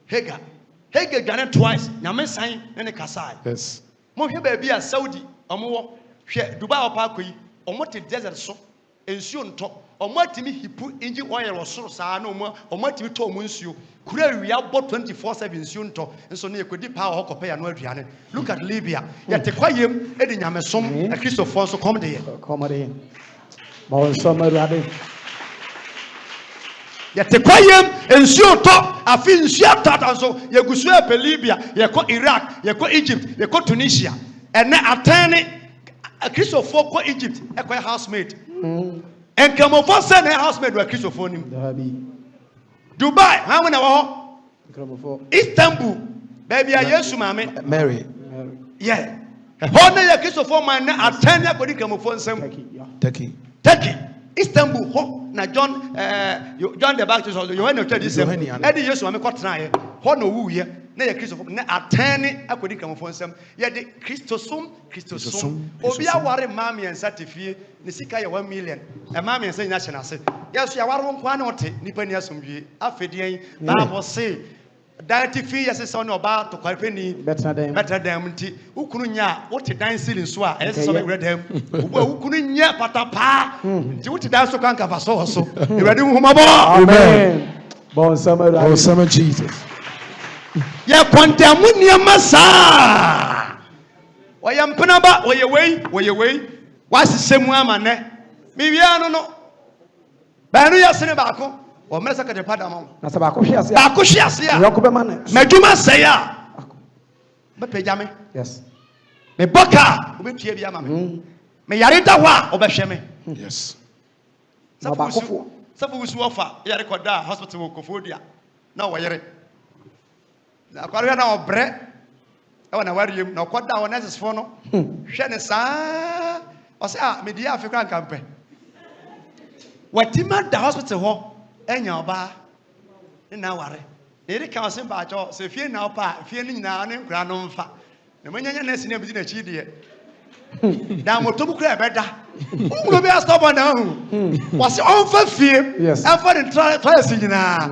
Hagar dwane twice nyame san ne kasai Yes. mo hwe ba bi a Saudi omo wo hwe Dubai opa akoyi omo te desert so ensuo nto omo atimi hipu inji oil osoro saa na omo atimi to omo nsuo kura wia bo 24/7 nsuo nto nso ne ekodi pa ho kopa ya no aduane look at Libya ya te kwayem edi nyamesom a Christopher so come there bon sama rade ya te kwayem nsuo to afi nsuo tata so ye gusu e pe Libya ye ko Iraq ye ko Egypt ye ko Tunisia ene atene a Christopher ko Egypt e ko housemaid en kramofo say na housemaid wa Christopher nim Dubai how many wo Istanbul baby a Yesu mame Mary. yeah ho na ya Christopher man na attend ya ko di kramofo nsam Turkey. Istanbul ho na John the Baptist or Yohane Otedi sem e di Yesu mame ko tena ye ho na wu ye na ya Christopher na attend akodi kramofo nsam ye di Christosum obi aware mama yen satifie ne sika ye 1 million e mama yen say nya hye na se yeso ya ware nkwa na ote nipa ni asomdwie afedien Bible say Diety fee yes is on about to Carpeni better than ukunu nya what dan ceiling so a yes so read them ukunu nya patapa nti what dan so kan kafa so e ready hu mabo amen bon summer Jesus ya kwantemu niam sa oyempena ba oyewei wasisemu amane mi wia no ba no yasene baako o mera sakade padam na se ba ko hwe ase a yo ko be man madwuma sey a be pejame yes me boka obetua bia ma me me yare da ho a obehwe me yes na ba ko safu usu ofa yare koda hospital wo Kofodia na wo yare na kwaro na obre e wona wariem na koda wo nurses fo no hwe ne saa o se a me dia afekra nkampe watima da hospital ho enya oba na ware ere ka osin ba cho se fie na opa fie ni nyina ne nkura no mfa na manyanya na sine bi na chi de da motobu kura ebeda ulo be stop na hu wase onfa fie afa de try si nyina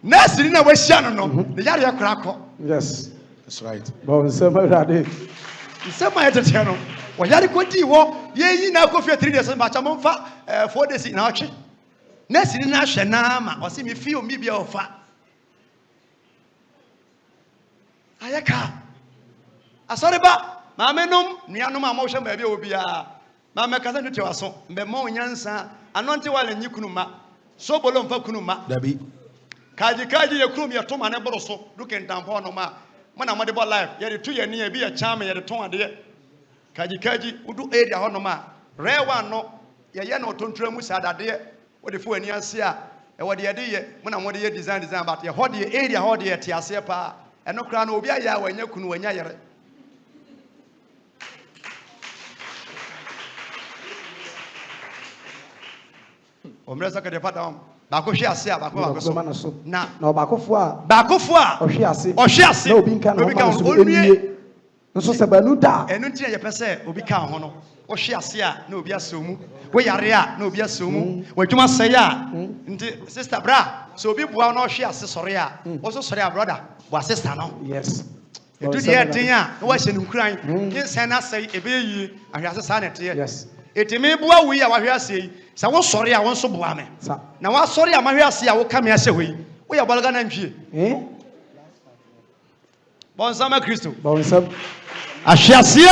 na siri na wahia no de yare yakura ko yes that's right bon summer rade sema etete no wo yare kodi wo ye yi na ko fie 3 days ba cha mo mfa 4 days na otwe na siri na hwe na ma o se me fie o mi bia ofa ayaka asore ba maamenom nuanom a mo hwe ma bia obia maame kaza ntu waso mbe ma onyansa anonte wale nyikunuma so bolo mfa kunuma dabi kaji ye krum ye toma ne boroso duke ntampo no ma mo na mo de bo live ye de tu ye ne bi ye chama ye de ton ade kaji udu area ho no ma rewa no ye ye no tontura mu sadade wo de fo ani ase a e wo de ye de ye mo na mo de ye design but ye ho de area ho de ye te ase pa eno kra na obi aya wanya kunu wanya yere o mre saka de fata ba ko hwe ase a ba ko so na ba ko fo a o hwe ase na obi nka no ma so enie nso se ba nu da enu ntia ye pese obi ka ho no o hwe ase a na obi asomu wo yare a na obi asomu wadwuma sey a nti sister bra so obi bua na o hwe ase sore a o so sore a brother wa sister no yes edu de den a na wa hye nkuran yin sen na sey ebe yi ahwase sa na te yes etimi bua wi a wa hwe ase yi sa wo sore a wo so bua me na wa sore a ma hwe ase a wo ka me ase hoyi wo ya balaga na ntwie bon sama Kristo bon sam ahwase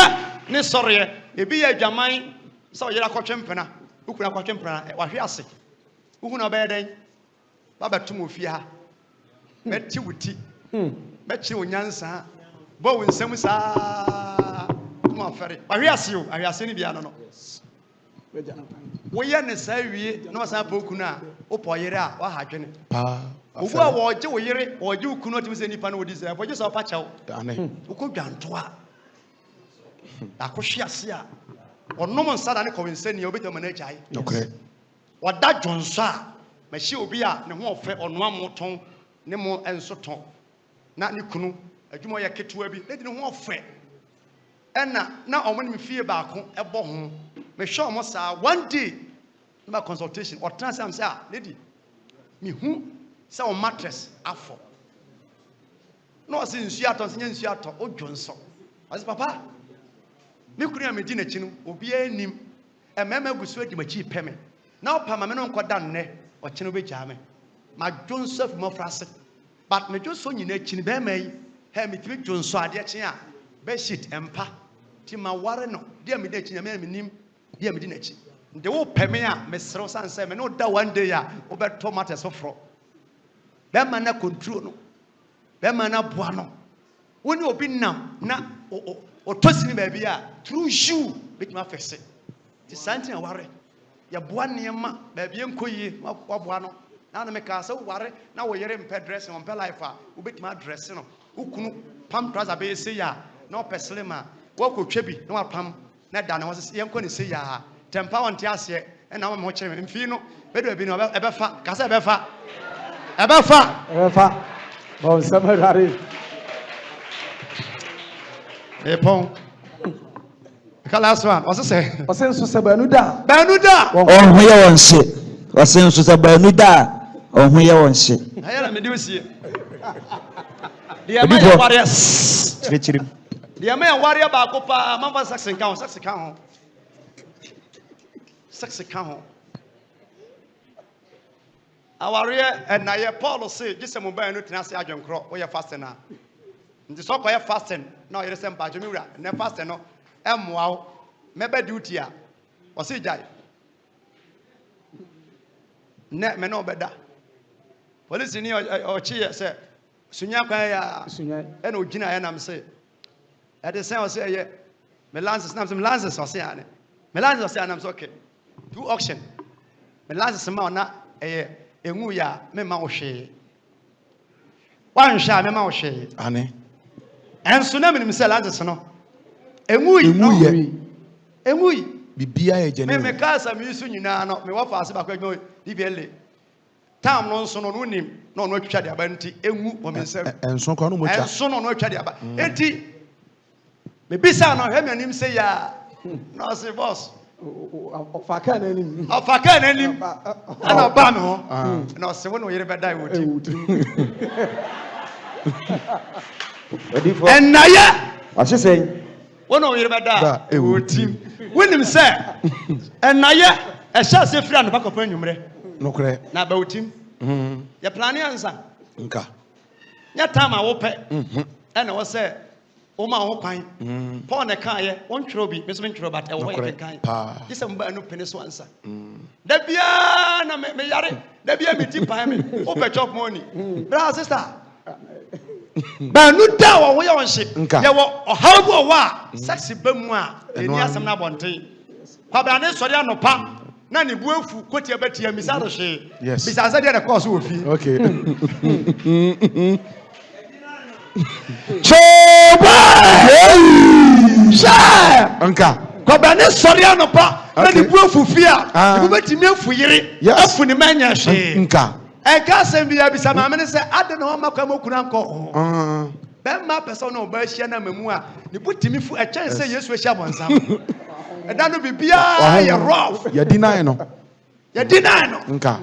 ne sore ebi ya adwaman so yera kotwempena ukuna kotwempena wa hwe ase ukuna obeden baba tum ofie ha meti wuti mechi onyansa bo wonsam saa tum afere wa hwe ase o ahwe ase ne bia no wo ye ne saa wie na wasa pa okunu a opo yere a wa hadwene pa ogu a wo je wo yere wo je okunu otim se nipa na wodi se bo je so pa chawo ane ukodwanto a akohwe ase a onom nsada ne kowensani obetam na achai okay wada dwonso a mahye obi a ne ho ofe ono amoton ne mo enso ton na ne kunu adwuma ye ketewa bi ne di ne ho ofe na omo ne mfie baako ebo ho me hwe omo saa one day my consultation or transam say lady me hu say on mattress afọ no say nsu aton say nsu aton odwonso as papa me kunu ya medi na chi no obi anim emema gusu adi machi peme na opa ma me no nkoda nne o chi no be gya me ma dwonso afi mo frase but me dwonso nyina chi ne be mai he me timi dwonso ade chi a be sheet empa ti ma ware no dia me de chi na me nim dia me di na chi nde wo peme a me sero sanse me no da one day a wo be tomato so fro be ma na control no be ma na boa no woni obi nam na o tosini ba bi a through you bit my face. The Santi and worry. Ya buaniama, baby and coy, wabuano. Now the Mecasa worry, now we're in pet dressing on Pelifa, who bit my dressing, who couldn't pump trouser be say ya, no peslima, walk with Chebby, no pump, not done was young Connie say ya, Tempa and Tiasia, and now I'm watching in Fino, better have been ever fat, Casa Befa, ever fat, Bon, somebody. Hey, Pong. Last one, what's it say? What's in Susabanuda? Banuda! Oh, here one shit. What's in Susabanuda? Oh, here one shit. I am a see. The American warriors. The American warrior Bacopa, Mamba Saxon Count, Saxon Count. Saxon Count. Our warrior and Naya Paulo say, just a mobile new tenacity agent crop, where you're fasting now. The so called fasting, no, you're the same by Jamura, and then fasting no. Wow, maybe duty. Was it Jai? Net me no better. Police in your cheer say, Sunyaka, and Ugina, and I'm say. At the same say, yeah, Melan's names and Lances or Siane. Melan's or Sian, I'm okay. 2 auction. Melan's amount not a muya, me mouche. One shall me mouche. Annie. And Sunam himself, Lances no. Emui. Bibia me casa mi su nyina no me wafa ase bakwa gbe DBL tam no nso no nim no no atwa de aba nti enwu wo me nsem enso kwa no mo twa enso no atwa de aba enti me bisa no hwe me nim say ya no say boss Ofaka na nim ana ba me ho no say wo no yere bedai wo ti and na ya what you say one of your bad team. When him say, and now, yeah, a shall say, friend, back upon you, no cray, now about him. Your plan answer. Nka. Your time I will pay. And I was say, oh, my own pine. Pawn a car, one trophy, Miss Ventro, but a way kind. This is a no penis answer. The piano me yare, the beer me tip by me, over chop money. Brother, sister. But no doubt we on ship. There were how wa sexy bemwa eni asem na bonten. Kwabra ne sori anopa na ne buafu kwoti abetia misado hye. Bisa dey the course wo fi. Okay. Choba! Sha! Anka. Kwabra ne sori anopa na ne buafu fi a. Ne betimi afu yire. Afu ne manya hye. Nka. And Cassim be a Bisamam say, I don't know how much I'm going to Ben my person or Bershana Memua, you put me for a chance, say yes, we shall want some. And that will be beer, you're rough. You deny no. You deny no. Nka.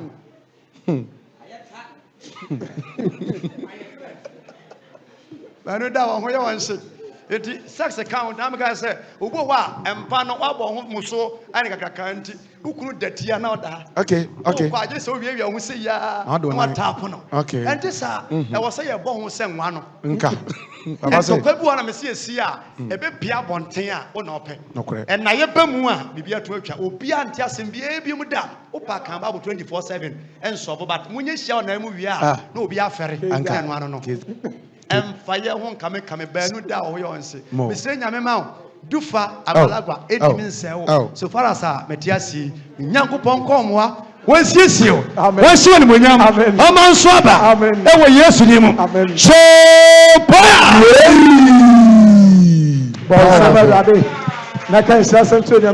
I know that one, I say. It sex account, I'm going to say, Uboa, and Pano Wabo Muso, and a can't. Who could that here now? Okay. I just so we will say, yeah, I don't want to tap on. Okay. And this, I was say a bone send one. Nka. And so, people want to see a seer, a bit Pia Bontea, or no pay. No correct. And Nayabemua, Bibia to or Pian Tiasim, Baby Muda, Opa come about 24/7, and so, but when you shall know we are, no be a ferry, and can one know. And fire won't come Banu down, you say. Mr. Yamamau, Dufa, Abalagua, 80 minutes. So far as Metiasi, Yanko Ponkomwa, where's you? Where's you? Amen. Swaba. Amen. Oh, yes, you. Amen. So, Naka is something to the